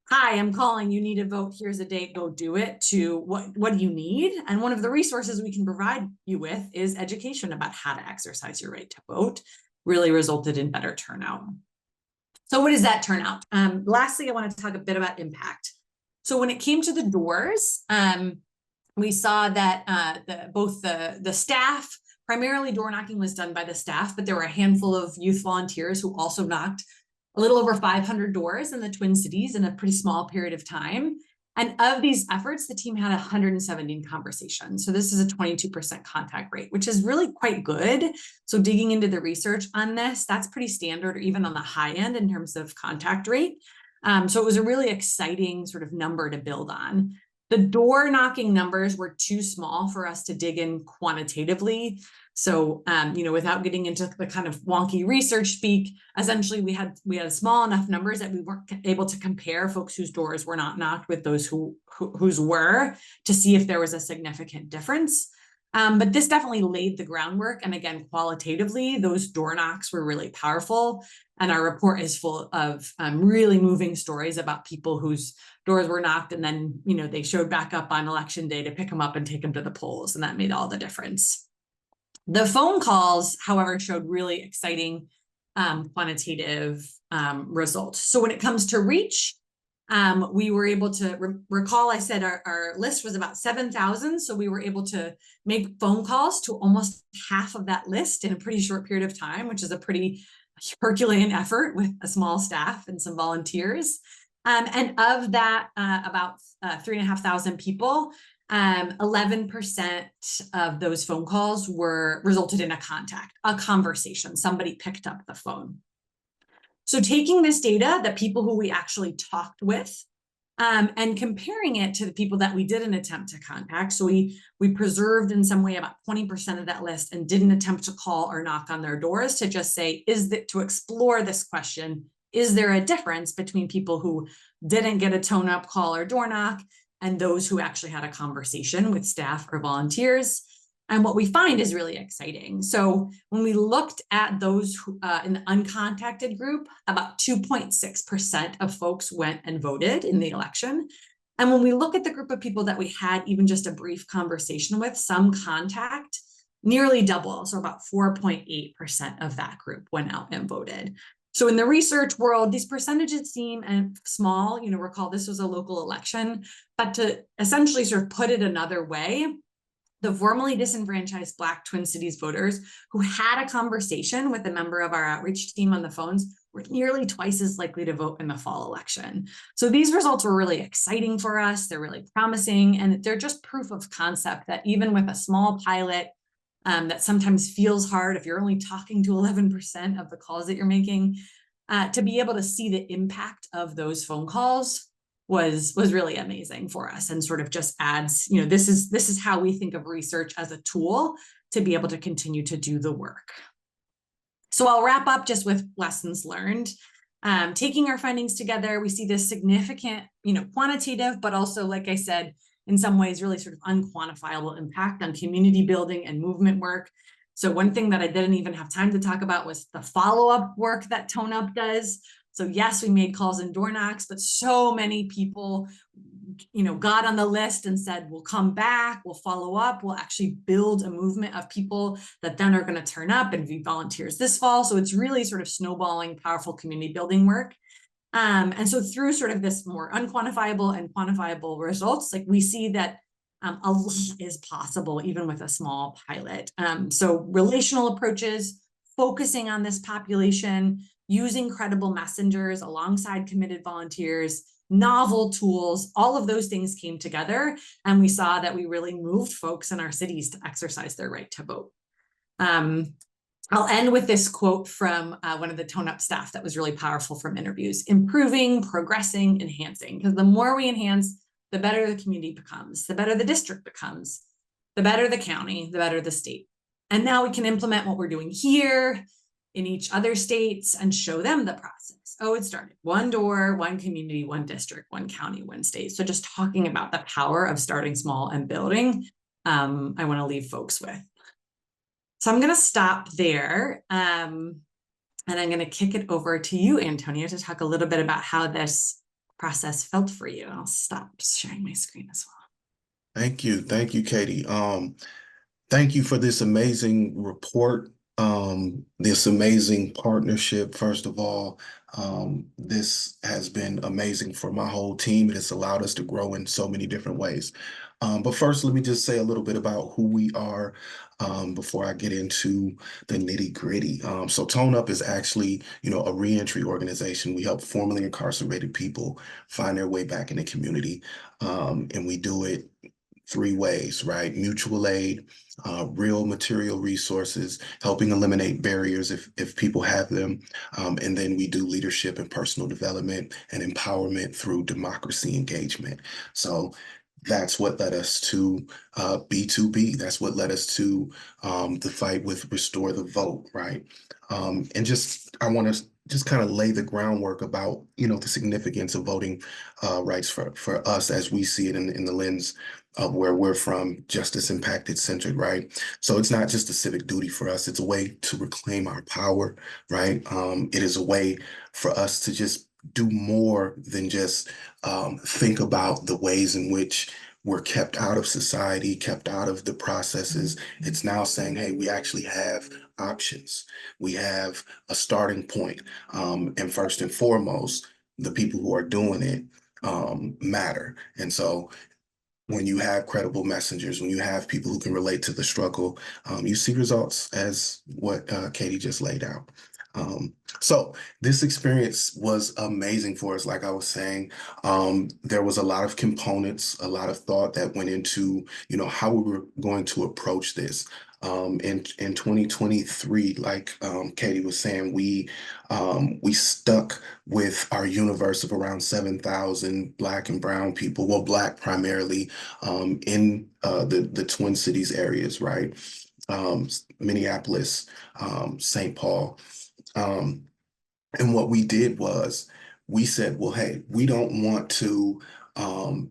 hi, I'm calling, you need a vote, here's a date, go do it, to what do you need? And one of the resources we can provide you with is education about how to exercise your right to vote. really resulted in better turnout. So what does that turn out? Lastly, I want to talk a bit about impact. So when it came to the doors, we saw that both the staff, primarily door knocking was done by the staff, but there were a handful of youth volunteers who also knocked a little over 500 doors in the Twin Cities in a pretty small period of time. And of these efforts, the team had 117 conversations. So this is a 22% contact rate, which is really quite good. So digging into the research on this, that's pretty standard or even on the high end in terms of contact rate. So it was a really exciting sort of number to build on. The door knocking numbers were too small for us to dig in quantitatively. So, without getting into the kind of wonky research speak, essentially we had small enough numbers that we weren't able to compare folks whose doors were not knocked with those whose were, to see if there was a significant difference. But this definitely laid the groundwork. And again, qualitatively, those door knocks were really powerful. And our report is full of really moving stories about people whose doors were knocked, and then, they showed back up on election day to pick them up and take them to the polls. And that made all the difference. The phone calls, however, showed really exciting quantitative results. So when it comes to reach, we were able to recall, I said our list was about 7,000. So we were able to make phone calls to almost half of that list in a pretty short period of time, which is a pretty Herculean effort with a small staff and some volunteers. And of that, about 3,500 people, 11% of those phone calls resulted in a conversation. Somebody picked up the phone. So taking this data, the people who we actually talked with, and comparing it to the people that we didn't attempt to contact. So we preserved in some way about 20% of that list and didn't attempt to call or knock on their doors, to just say, to explore this question, is there a difference between people who didn't get a tone-up call or door knock and those who actually had a conversation with staff or volunteers? And what we find is really exciting. So when we looked at those in the uncontacted group, about 2.6% of folks went and voted in the election. And when we look at the group of people that we had even just a brief conversation with, some contact, nearly double. So about 4.8% of that group went out and voted. So in the research world, these percentages seem small. Recall this was a local election, but to essentially sort of put it another way, the formerly disenfranchised Black Twin Cities voters who had a conversation with a member of our outreach team on the phones were nearly twice as likely to vote in the fall election. So these results were really exciting for us. They're really promising, and they're just proof of concept that even with a small pilot that sometimes feels hard if you're only talking to 11% of the calls that you're making, to be able to see the impact of those phone calls was really amazing for us, and sort of just adds, this is how we think of research as a tool to be able to continue to do the work. So I'll wrap up just with lessons learned. Taking our findings together, we see this significant, quantitative, but also, like I said, in some ways, really sort of unquantifiable impact on community building and movement work. So one thing that I didn't even have time to talk about was the follow-up work that T.O.N.E does. So yes, we made calls and door knocks, but so many people, got on the list and said, we'll come back, we'll follow up, we'll actually build a movement of people that then are going to turn up and be volunteers this fall. So it's really sort of snowballing, powerful community building work. And so through sort of this more unquantifiable and quantifiable results, like we see that a lot is possible even with a small pilot. So relational approaches, focusing on this population, using credible messengers alongside committed volunteers, novel tools, all of those things came together, and we saw that we really moved folks in our cities to exercise their right to vote. I'll end with this quote from one of the T.O.N.E staff that was really powerful from interviews: improving, progressing, enhancing, because the more we enhance, the better the community becomes, the better the district becomes, the better the county, the better the state. And now we can implement what we're doing here in each other states and show them the process. Oh, it started one door, one community, one district, one county, one state. So just talking about the power of starting small and building, I want to leave folks with. So I'm going to stop there, and I'm going to kick it over to you, Antonio, to talk a little bit about how this process felt for you. I'll stop sharing my screen as well. Thank you, Katie. Thank you for this amazing report. this amazing partnership. First of all, this has been amazing for my whole team. It has allowed us to grow in so many different ways. But first, let me just say a little bit about who we are before I get into the nitty gritty. So T.O.N.E is actually, a reentry organization. We help formerly incarcerated people find their way back in the community. And we do it three ways, right? Mutual aid, real material resources, helping eliminate barriers if people have them. And then we do leadership and personal development and empowerment through democracy engagement. So that's what led us to B2B. That's what led us to the fight with Restore the Vote, right? And I want to just kind of lay the groundwork about, the significance of voting rights for us as we see it in the lens of where we're from, justice impacted centered, right? So it's not just a civic duty for us, it's a way to reclaim our power, right? It is a way for us to just do more than just think about the ways in which we're kept out of society, kept out of the processes. It's now saying, hey, we actually have options. We have a starting point. And first and foremost, the people who are doing it matter. And so when you have credible messengers, when you have people who can relate to the struggle, you see results as what Katie just laid out. So this experience was amazing for us. Like I was saying, there was a lot of components, a lot of thought that went into, how we were going to approach this. In 2023, like Katie was saying, we stuck with our universe of around 7,000 Black and Brown people, well, Black primarily, in the Twin Cities areas, right? Minneapolis, St. Paul. And what we did was we said, well, hey, we don't want to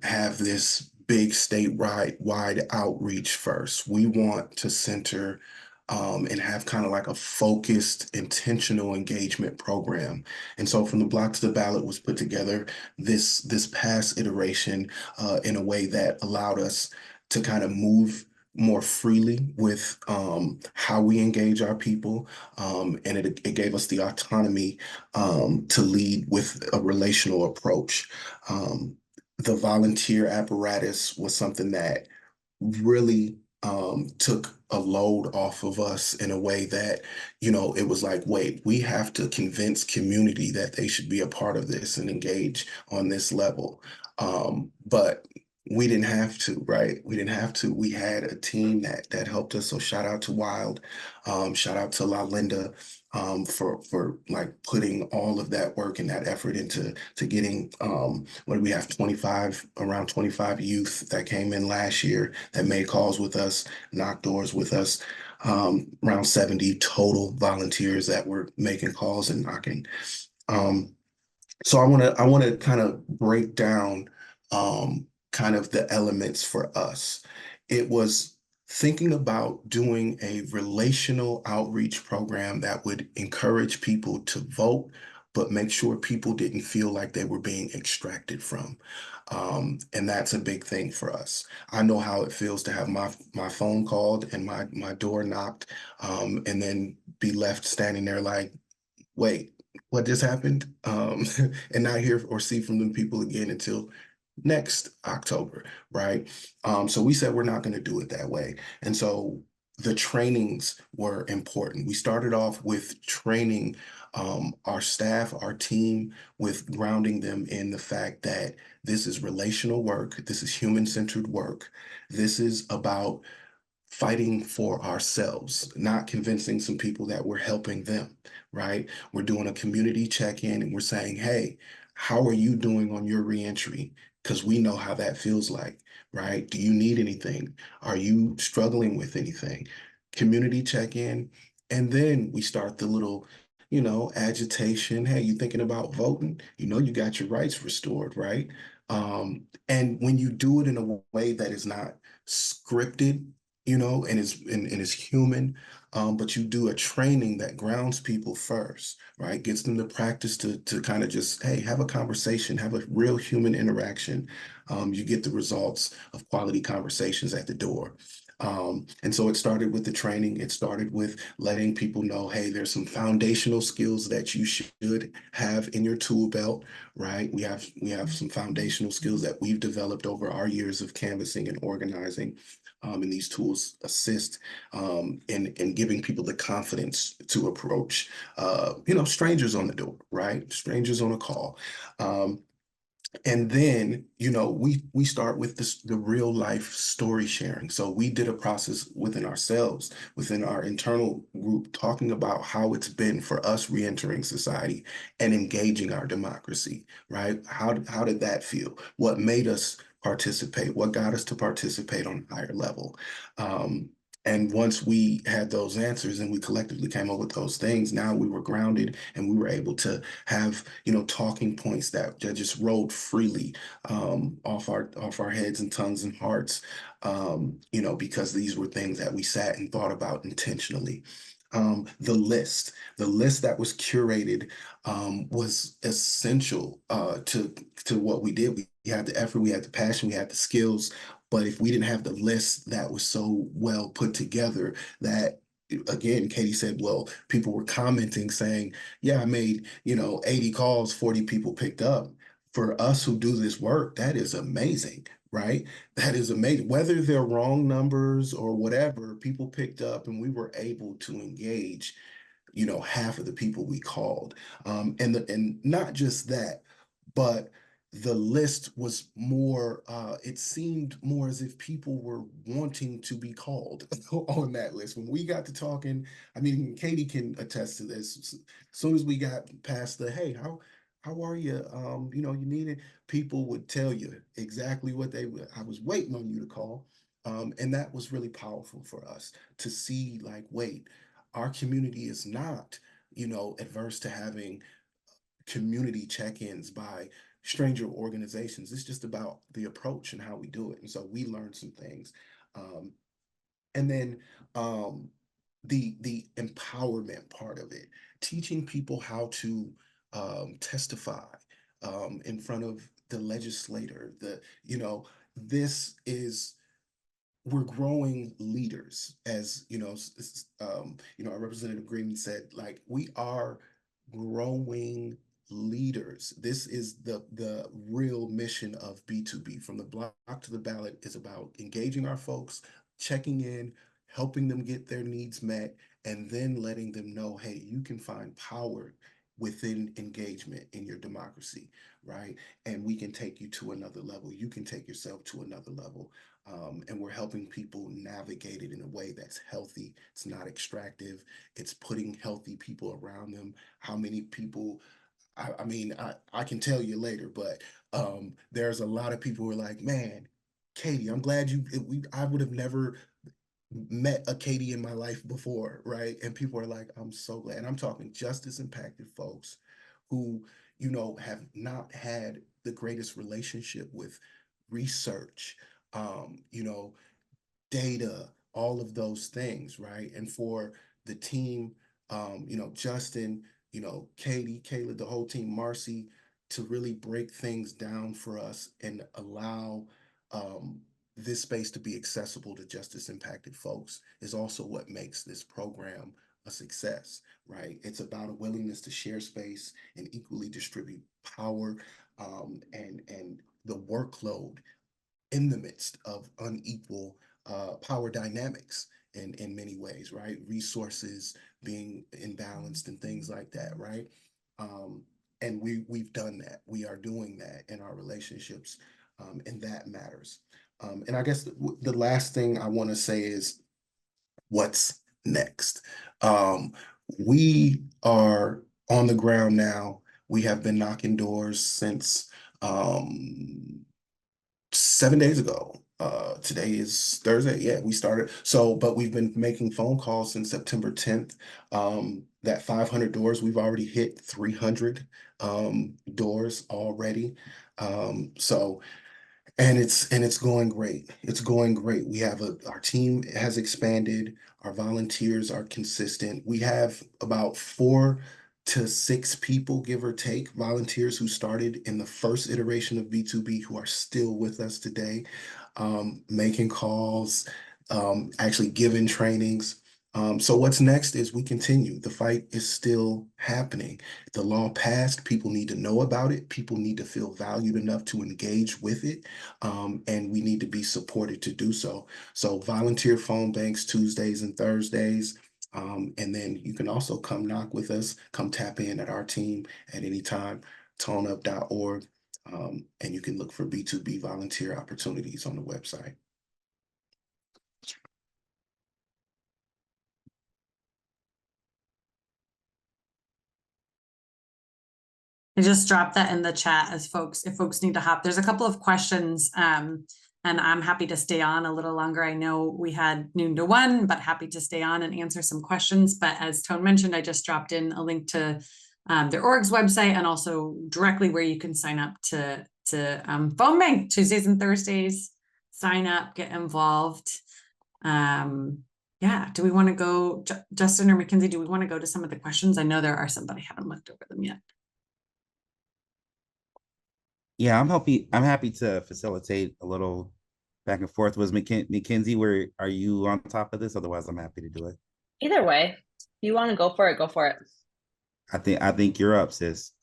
have this big statewide outreach first. We want to center and have kind of like a focused, intentional engagement program. And so from the block to the ballot was put together this past iteration in a way that allowed us to kind of move more freely with how we engage our people. And it gave us the autonomy to lead with a relational approach. The volunteer apparatus was something that really took a load off of us in a way that, it was like, wait, we have to convince community that they should be a part of this and engage on this level. But we didn't have to, right? We didn't have to. We had a team that helped us. So shout out to Wild, shout out to La Linda for like putting all of that work and that effort into getting what do we have, around 25 youth that came in last year that made calls with us, knocked doors with us, around 70 total volunteers that were making calls and knocking. So I want to kind of break down kind of the elements for us. It was thinking about doing a relational outreach program that would encourage people to vote, but make sure people didn't feel like they were being extracted from. And that's a big thing for us. I know how it feels to have my phone called and my door knocked, and then be left standing there like, wait, what just happened? And not hear or see from them people again until next October, right? So we said we're not going to do it that way. And so the trainings were important. We started off with training our staff, our team, with grounding them in the fact that this is relational work, this is human-centered work, this is about fighting for ourselves, not convincing some people that we're helping them, right? We're doing a community check-in and we're saying, hey, how are you doing on your reentry? Because we know how that feels like, right? Do you need anything? Are you struggling with anything? Community check-in. And then we start the little, agitation. Hey, you thinking about voting? You got your rights restored, right? And when you do it in a way that is not scripted, and is human, but you do a training that grounds people first, right? Gets them to practice to kind of just, hey, have a conversation, have a real human interaction. You get the results of quality conversations at the door. And so it started with the training. It started with letting people know, hey, there's some foundational skills that you should have in your tool belt, right? We have some foundational skills that we've developed over our years of canvassing and organizing. And these tools assist in giving people the confidence to approach, strangers on the door, right? Strangers on a call. And then, we start with the real life story sharing. So we did a process within ourselves, within our internal group, talking about how it's been for us reentering society and engaging our democracy, right? How did that feel? What made us participate? What got us to participate on a higher level? And once we had those answers and we collectively came up with those things, now we were grounded and we were able to have, talking points that just rolled freely off our heads and tongues and hearts, because these were things that we sat and thought about intentionally. The list that was curated was essential to what we did. We had the effort, we had the passion, we had the skills. But if we didn't have the list that was so well put together that, again, Katie said, well, people were commenting saying, yeah, I made, 80 calls, 40 people picked up. For us who do this work, that is amazing, right? That is amazing. Whether they're wrong numbers or whatever, people picked up and we were able to engage, half of the people we called. And not just that, but the list was more, it seemed more as if people were wanting to be called on that list. When we got to talking, I mean, Katie can attest to this. As soon as we got past the, hey, how are you? You need it. People would tell you exactly what I was waiting on you to call. And that was really powerful for us to see, like, wait, our community is not, adverse to having community check-ins by stranger organizations. It's just about the approach and how we do it. And so we learned some things. And then the empowerment part of it, teaching people how to testify in front of the legislator. This is we're growing leaders, as our Representative Greenman said, like, we are growing leaders. This is the real mission of B2B. From the block to the ballot is about engaging our folks, checking in, helping them get their needs met, and then letting them know, hey, you can find power within engagement in your democracy, right? And we can take you to another level. You can take yourself to another level. And we're helping people navigate it in a way that's healthy. It's not extractive. It's putting healthy people around them. How many people, I can tell you later, but there's a lot of people who are like, man, Katie, I'm glad I would have never met a Katie in my life before, right? And people are like, I'm so glad. And I'm talking justice impacted folks who, have not had the greatest relationship with research, data, all of those things, right? And for the team, Justin, Katie, Kayla, the whole team, Marcy, to really break things down for us and allow this space to be accessible to justice impacted folks is also what makes this program a success, right? It's about a willingness to share space and equally distribute power, and the workload in the midst of unequal power dynamics in many ways, right? Resources being imbalanced and things like that, right? And we've done that. We are doing that in our relationships, and that matters. And I guess the last thing I want to say is, what's next? We are on the ground now. We have been knocking doors since 7 days ago. Today is Thursday. Yeah, we started. But we've been making phone calls since September 10th. That 500 doors, we've already hit 300 doors already. And it's going great. It's going great. We have our team has expanded. Our volunteers are consistent. We have about 4 to 6 people, give or take, volunteers who started in the first iteration of B2B who are still with us today, making calls, actually given trainings. So what's next is we continue. The fight is still happening. The law passed. People need to know about it. People need to feel valued enough to engage with it. And we need to be supported to do so. So volunteer phone banks Tuesdays and Thursdays. And then you can also come knock with us, come tap in at our team at any time, toneup.org. And you can look for B2B volunteer opportunities on the website. I just dropped that in the chat as if folks need to hop. There's a couple of questions, and I'm happy to stay on a little longer. I know we had noon to 1, but happy to stay on and answer some questions. But as T.O.N.E mentioned, I just dropped in a link to their org's website and also directly where you can sign up to phone bank Tuesdays and Thursdays. Sign up, get involved. Yeah, do we want to go, Justin or Mackenzie, do we want to go to some of the questions? I know there are some, but I haven't looked over them yet. Yeah, I'm happy to facilitate a little back and forth. Was Mackenzie, where are you on top of this? Otherwise, I'm happy to do it. Either way, if you want to go for it, go for it. I think you're up, sis.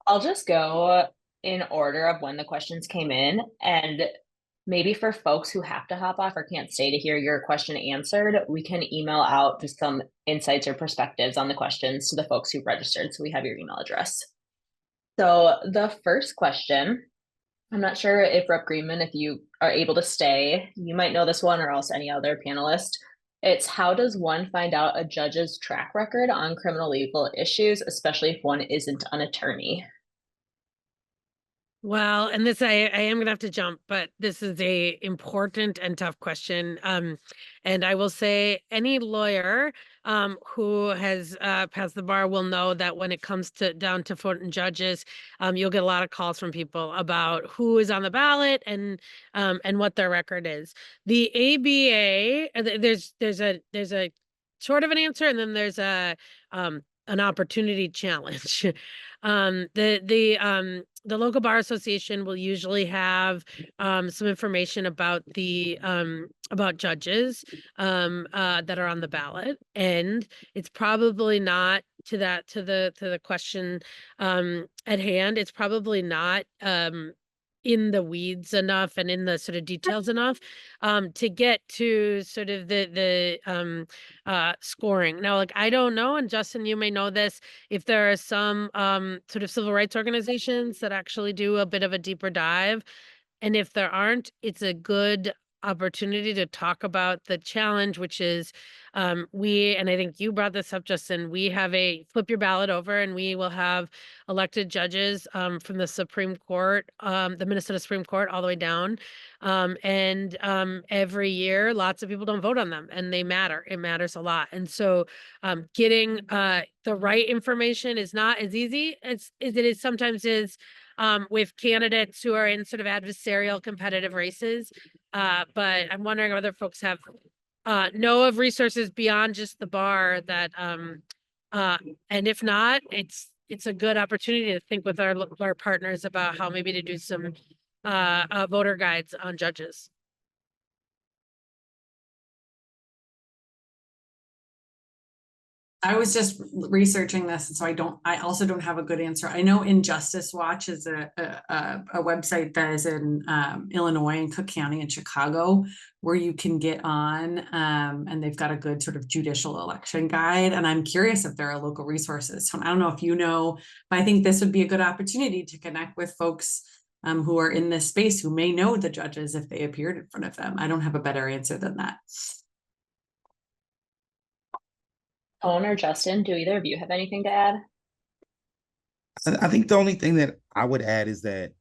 I'll just go in order of when the questions came in, and maybe for folks who have to hop off or can't stay to hear your question answered, we can email out just some insights or perspectives on the questions to the folks who registered, so we have your email address. So the first question, I'm not sure if Rep. Greenman, if you are able to stay, you might know this one or else any other panelist. It's how does one find out a judge's track record on criminal legal issues, especially if one isn't an attorney? Well, and this I am gonna have to jump, but this is a important and tough question. And I will say any lawyer who has passed the bar will know that when it comes down to voting judges, you'll get a lot of calls from people about who is on the ballot and what their record is. The ABA, there's a sort of an answer, and then there's a an opportunity challenge. The local bar association will usually have some information about the about judges that are on the ballot, and it's probably not to the question at hand. It's probably not in the weeds enough and in the sort of details enough to get to sort of the scoring. Now, like, I don't know, and Justin, you may know this, if there are some sort of civil rights organizations that actually do a bit of a deeper dive. And if there aren't, it's a good opportunity to talk about the challenge, which is and I think you brought this up, Justin, we have a flip your ballot over and we will have elected judges from the Supreme Court, the Minnesota Supreme Court, all the way down. Every year, lots of people don't vote on them, and they matter. It matters a lot. And so getting the right information is not as easy as it is sometimes with candidates who are in sort of adversarial competitive races. But I'm wondering if other folks know of resources beyond just the bar that and if not, it's a good opportunity to think with our partners about how maybe to do some voter guides on judges. I was just researching this, and so I also don't have a good answer. I know Injustice Watch is a website that is in Illinois and Cook County and Chicago, where you can get on, and they've got a good sort of judicial election guide. And I'm curious if there are local resources. So I don't know if you know, but I think this would be a good opportunity to connect with folks who are in this space who may know the judges if they appeared in front of them. I don't have a better answer than that. T.O.N.E or Justin, do either of you have anything to add? I think the only thing that I would add is that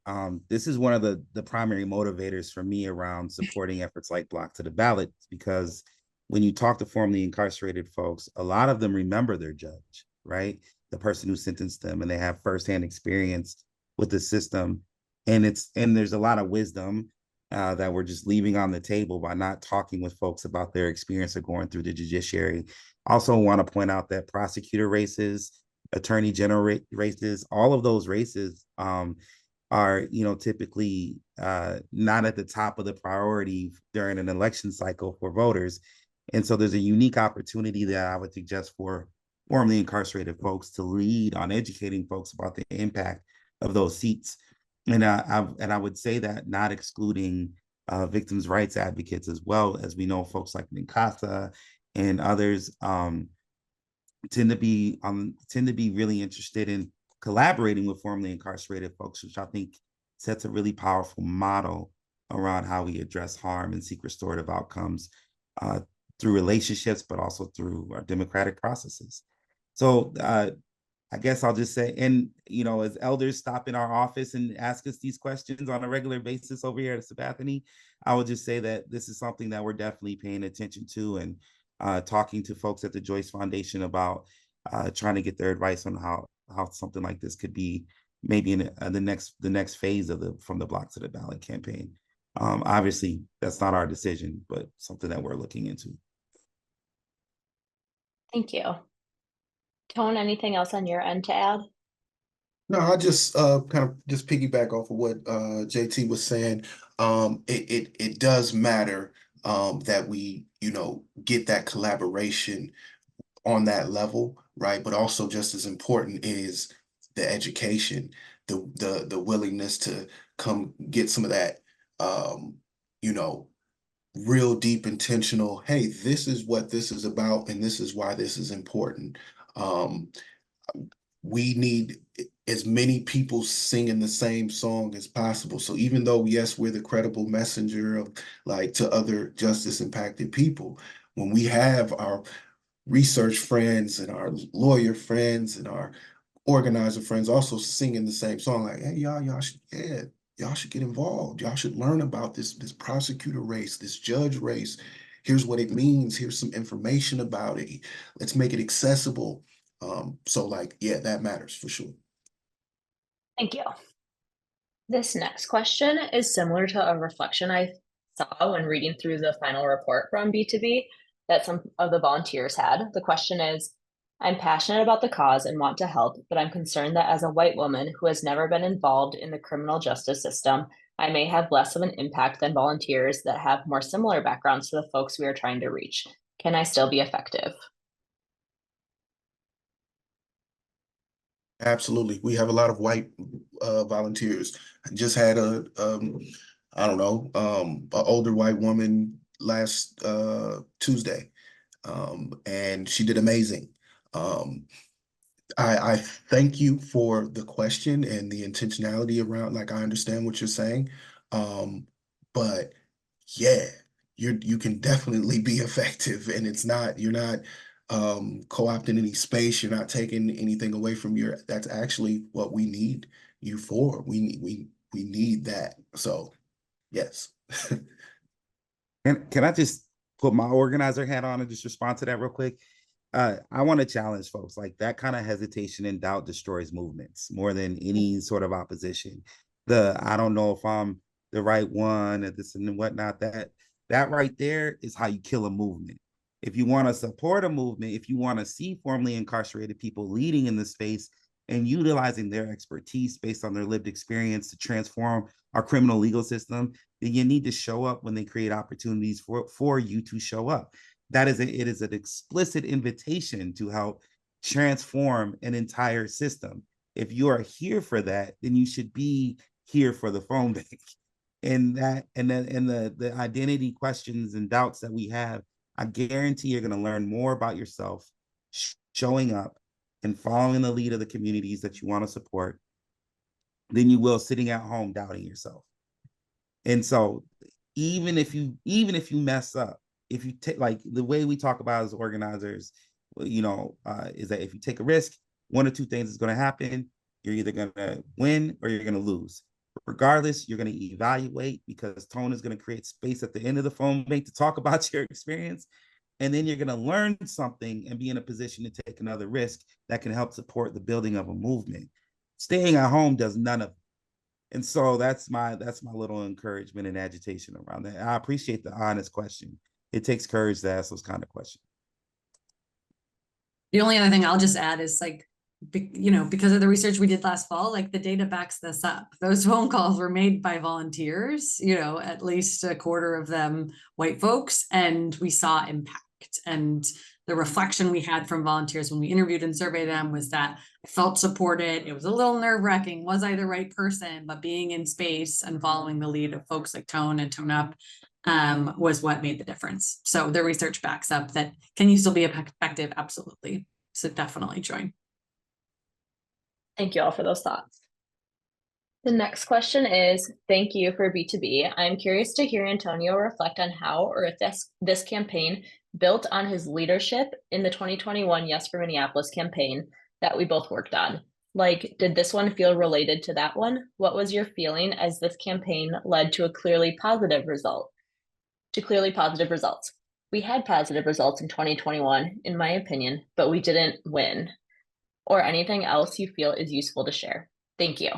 this is one of the primary motivators for me around supporting efforts like Block to the Ballot, because when you talk to formerly incarcerated folks, a lot of them remember their judge, right? The person who sentenced them, and they have firsthand experience with the system. And there's a lot of wisdom that we're just leaving on the table by not talking with folks about their experience of going through the judiciary. Also want to point out that prosecutor races, attorney general races, all of those races are are, typically not at the top of the priority during an election cycle for voters. And so there's a unique opportunity that I would suggest for formerly incarcerated folks to lead on educating folks about the impact of those seats. And I would say that not excluding victims' rights advocates as well, as we know folks like Ninkasa and others tend to be really interested in collaborating with formerly incarcerated folks, which I think sets a really powerful model around how we address harm and seek restorative outcomes through relationships, but also through our democratic processes. So I guess I'll just say, and as elders stop in our office and ask us these questions on a regular basis over here at Sabathani, I would just say that this is something that we're definitely paying attention to, and talking to folks at the Joyce Foundation about trying to get their advice on how something like this could be maybe in the next phase of from the Block to the Ballot campaign. Obviously, that's not our decision, but something that we're looking into. Thank you. T.O.N.E, anything else on your end to add? No, I just kind of just piggyback off of what JT was saying. It does matter that we, get that collaboration on that level, right? But also just as important is the education, the willingness to come get some of that, real deep intentional, hey, this is what this is about, and this is why this is important. We need as many people singing the same song as possible. So even though, yes, we're the credible messenger of to other justice impacted people, when we have our research friends and our lawyer friends and our organizer friends also singing the same song, like, hey, y'all should get involved. Y'all should learn about this prosecutor race, this judge race. Here's what it means. Here's some information about it. Let's make it accessible. So that matters for sure. Thank you. This next question is similar to a reflection I saw when reading through the final report from B2B that some of the volunteers had. The question is, I'm passionate about the cause and want to help, but I'm concerned that as a white woman who has never been involved in the criminal justice system, I may have less of an impact than volunteers that have more similar backgrounds to the folks we are trying to reach. Can I still be effective? Absolutely. We have a lot of white volunteers. I just had an older white woman last Tuesday, and she did amazing. I thank you for the question and the intentionality around, I understand what you're saying. But yeah, you can definitely be effective, and you're not co-opting any space. You're not taking anything away from that's actually what we need you for. We need that. So yes. Can I just put my organizer hat on and just respond to that real quick? I want to challenge folks, that kind of hesitation and doubt destroys movements more than any sort of opposition. I don't know if I'm the right one and this and whatnot, that right there is how you kill a movement. If you want to support a movement, if you want to see formerly incarcerated people leading in the space and utilizing their expertise based on their lived experience to transform our criminal legal system, then you need to show up when they create opportunities for you to show up. It is an explicit invitation to help transform an entire system. If you are here for that, then you should be here for the phone bank. And the identity questions and doubts that we have, I guarantee you're going to learn more about yourself showing up and following the lead of the communities that you want to support than you will sitting at home doubting yourself. And so even if you mess up, if you take, the way we talk about as organizers, is that if you take a risk, one or two things is going to happen. You're either going to win or you're going to lose. Regardless, you're going to evaluate, because T.O.N.E is going to create space at the end of the phone bank to talk about your experience. And then you're going to learn something and be in a position to take another risk that can help support the building of a movement. Staying at home does none of it. And so that's my little encouragement and agitation around that. I appreciate the honest question. It takes courage to ask those kind of questions. The only other thing I'll just add is because of the research we did last fall, like the data backs this up. Those phone calls were made by volunteers, at least a quarter of them white folks, and we saw impact. And the reflection we had from volunteers when we interviewed and surveyed them was that I felt supported. It was a little nerve-wracking. Was I the right person? But being in space and following the lead of folks like T.O.N.E and T.O.N.E Up was what made the difference. So the research backs up that. Can you still be effective? Absolutely. So definitely join. Thank you all for those thoughts. The next question is, thank you for B2B. I'm curious to hear Antonio reflect on how or if this campaign built on his leadership in the 2021 Yes for Minneapolis campaign that we both worked on. Like, did this one feel related to that one? What was your feeling as this campaign led to clearly positive results? We had positive results in 2021, in my opinion, but we didn't win. Or anything else you feel is useful to share. Thank you.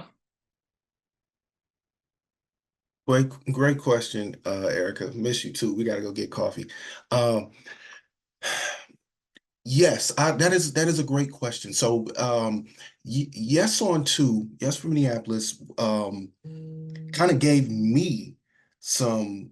Great question, Erica. Miss you too. We got to go get coffee. Yes, that is a great question. So, Yes for Minneapolis, kind of gave me some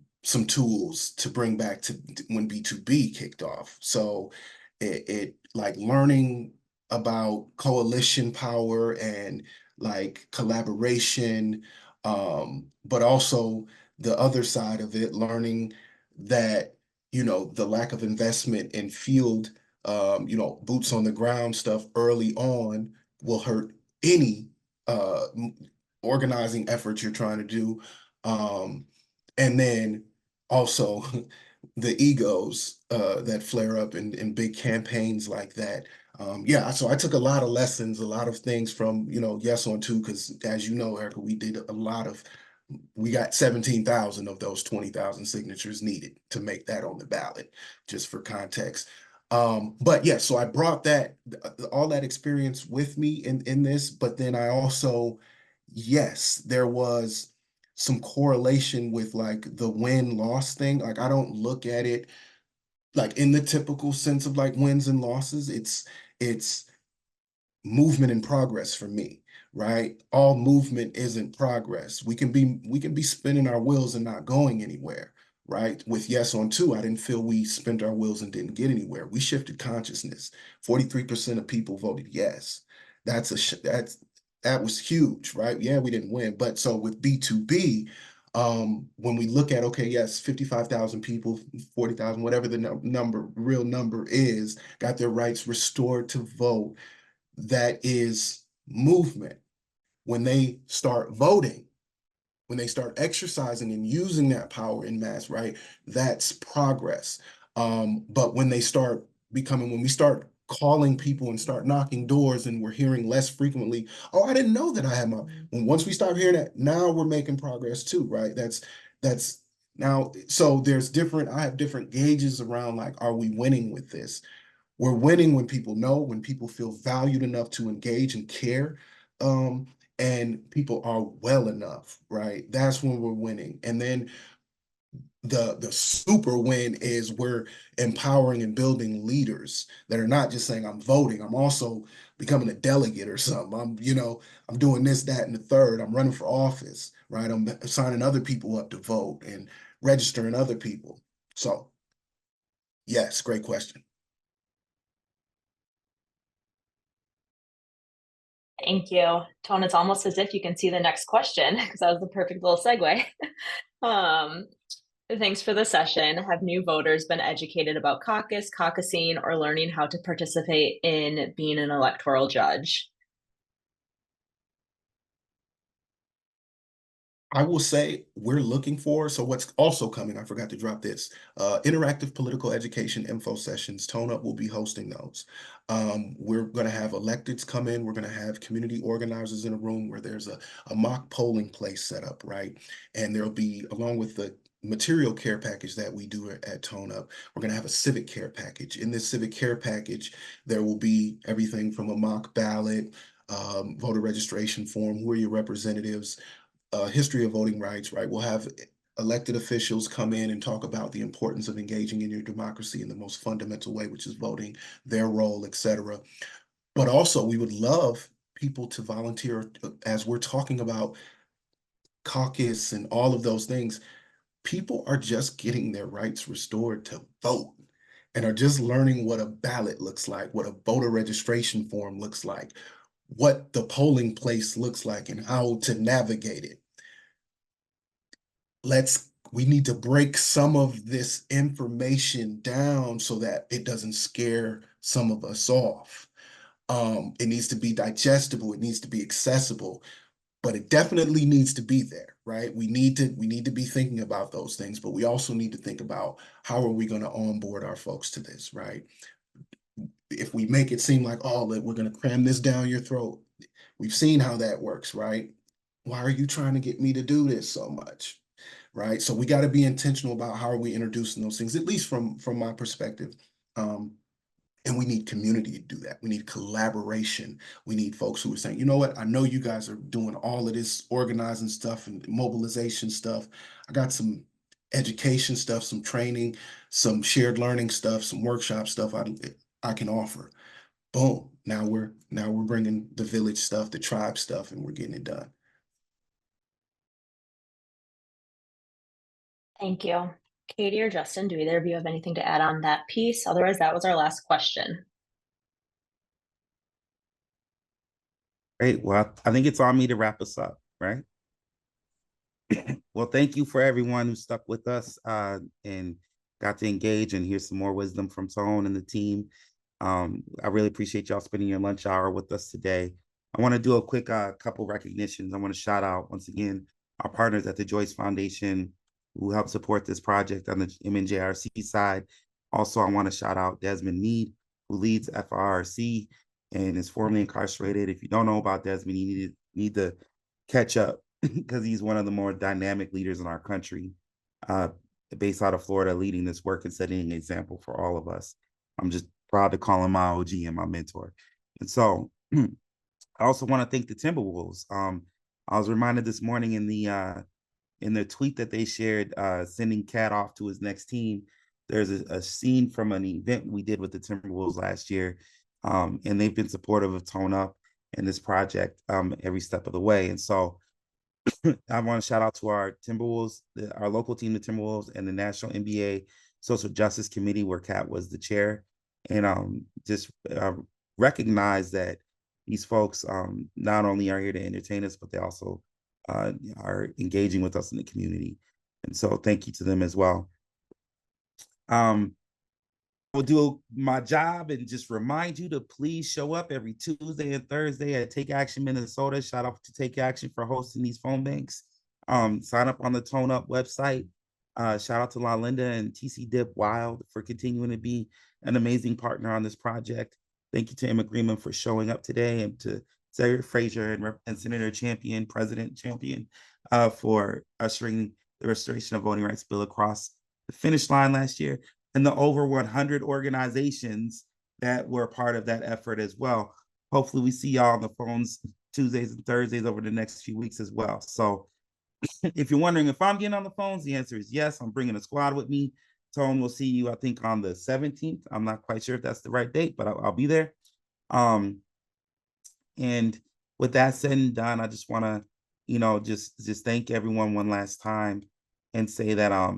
tools to bring back to when B2B kicked off. So, it like learning about coalition power and like collaboration, but also the other side of it, learning that the lack of investment in field, boots on the ground stuff early on will hurt any organizing effort you're trying to do. And then also the egos that flare up in big campaigns like that. So I took a lot of lessons, a lot of things from, Yes on Two, because as you know, Erica, we got 17,000 of those 20,000 signatures needed to make that on the ballot, just for context. But yeah, so I brought all that experience with me in this, but then I also, yes, there was some correlation with like the win-loss thing. Like I don't look at it like in the typical sense of like wins and losses. It's movement and progress for me, right? All movement isn't progress. We can be spinning our wheels and not going anywhere, right? With Yes on Two, I didn't feel we spent our wheels and didn't get anywhere. We shifted consciousness. 43% of people voted yes. That was huge, right? Yeah, we didn't win. But so with B2B, when we look at, okay, yes, 55,000 people, 40,000, whatever the real number is, got their rights restored to vote. That is movement. When they start voting, when they start exercising and using that power in mass, right, that's progress. But when we start calling people and start knocking doors and we're hearing less frequently, oh, I didn't know that I had once we start hearing that, now we're making progress too, right? That's now, so I have different gauges around like, are we winning with this? We're winning when people know, when people feel valued enough to engage and care, and people are well enough, right? That's when we're winning. And then the super win is we're empowering and building leaders that are not just saying I'm voting, I'm also becoming a delegate or something. I'm doing this, that, and the third. I'm running for office, right? I'm signing other people up to vote and registering other people. So yes, great question. Thank you, T.O.N.E. It's almost as if you can see the next question because that was the perfect little segue. Thanks for the session. Have new voters been educated about caucusing, or learning how to participate in being an electoral judge? I will say we're looking for, so what's also coming, I forgot to drop this, interactive political education info sessions. T.O.N.E will be hosting those. We're going to have electeds come in. We're going to have community organizers in a room where there's a mock polling place set up, right? And there'll be, along with the material care package that we do at T.O.N.E, we're going to have a civic care package. In this civic care package, there will be everything from a mock ballot, voter registration form, who are your representatives, history of voting rights, right? We'll have elected officials come in and talk about the importance of engaging in your democracy in the most fundamental way, which is voting, their role, et cetera. But also we would love people to volunteer as we're talking about caucus and all of those things. People are just getting their rights restored to vote and are just learning what a ballot looks like, what a voter registration form looks like, what the polling place looks like, and how to navigate it. We need to break some of this information down so that it doesn't scare some of us off. It needs to be digestible, it needs to be accessible, but it definitely needs to be there, right? We need to be thinking about those things, but we also need to think about how are we going to onboard our folks to this, right? If we make it seem like, oh, that we're going to cram this down your throat, we've seen how that works, right? Why are you trying to get me to do this so much? Right? So we got to be intentional about how are we introducing those things, at least from my perspective. And we need community to do that. We need collaboration. We need folks who are saying, you know what, I know you guys are doing all of this organizing stuff and mobilization stuff. I got some education stuff, some training, some shared learning stuff, some workshop stuff I can offer. Boom. Now we're bringing the village stuff, the tribe stuff, and we're getting it done. Thank you. Katie or Justin, do either of you have anything to add on that piece? Otherwise, that was our last question. Great. Well, I think it's on me to wrap us up, right? Well, thank you for everyone who stuck with us and got to engage and hear some more wisdom from T.O.N.E and the team. I really appreciate y'all spending your lunch hour with us today. I want to do a quick couple recognitions. I want to shout out once again our partners at the Joyce Foundation who helped support this project on the MNJRC side. Also, I want to shout out Desmond Meade, who leads FRRC and is formerly incarcerated. If you don't know about Desmond, you need to catch up because he's one of the more dynamic leaders in our country, based out of Florida, leading this work and setting an example for all of us. I'm just proud to call him my OG and my mentor. And so I also want to thank the Timberwolves. I was reminded this morning in the tweet that they shared, sending Cat off to his next team. There's a scene from an event we did with the Timberwolves last year, and they've been supportive of T.O.N.E and this project every step of the way. And so I want to shout out to our Timberwolves, our local team, the Timberwolves, and the National NBA Social Justice Committee, where Cat was the chair, and just recognize that these folks not only are here to entertain us, but they also are engaging with us in the community. And so thank you to them as well. I'll do my job and just remind you to please show up every Tuesday and Thursday at Take Action Minnesota. Shout out to Take Action for hosting these phone banks. Sign up on the T.O.N.E Up website. Shout out to La Linda and TC Dip Wild for continuing to be an amazing partner on this project. Thank you to Emma Greenman for showing up today, and to Senator Frazier and Senator Champion, President Champion, for ushering the restoration of voting rights bill across the finish line last year, and the over 100 organizations that were part of that effort as well. Hopefully we see y'all on the phones Tuesdays and Thursdays over the next few weeks as well. So if you're wondering if I'm getting on the phones, the answer is yes. I'm bringing a squad with me. T.O.N.E will see you, I think, on the 17th. I'm not quite sure if that's the right date, but I'll be there. And with that said and done, I just want to, just thank everyone one last time and say that,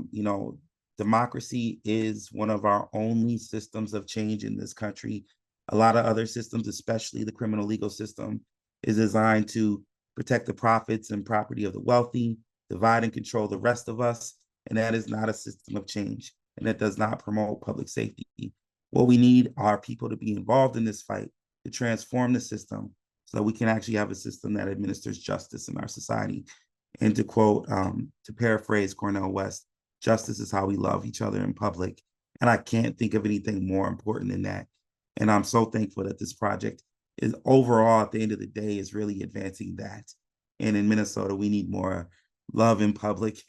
democracy is one of our only systems of change in this country. A lot of other systems, especially the criminal legal system, is designed to protect the profits and property of the wealthy, divide and control the rest of us, and that is not a system of change, and it does not promote public safety. What we need are people to be involved in this fight to transform the system so that we can actually have a system that administers justice in our society. And to quote, to paraphrase Cornel West, justice is how we love each other in public. And I can't think of anything more important than that. And I'm so thankful that this project is overall, at the end of the day, is really advancing that. And in Minnesota, we need more love in public,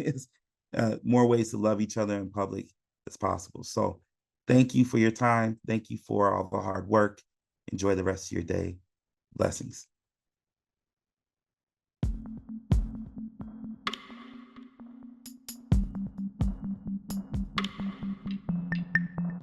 more ways to love each other in public as possible. So thank you for your time. Thank you for all the hard work. Enjoy the rest of your day. Blessings.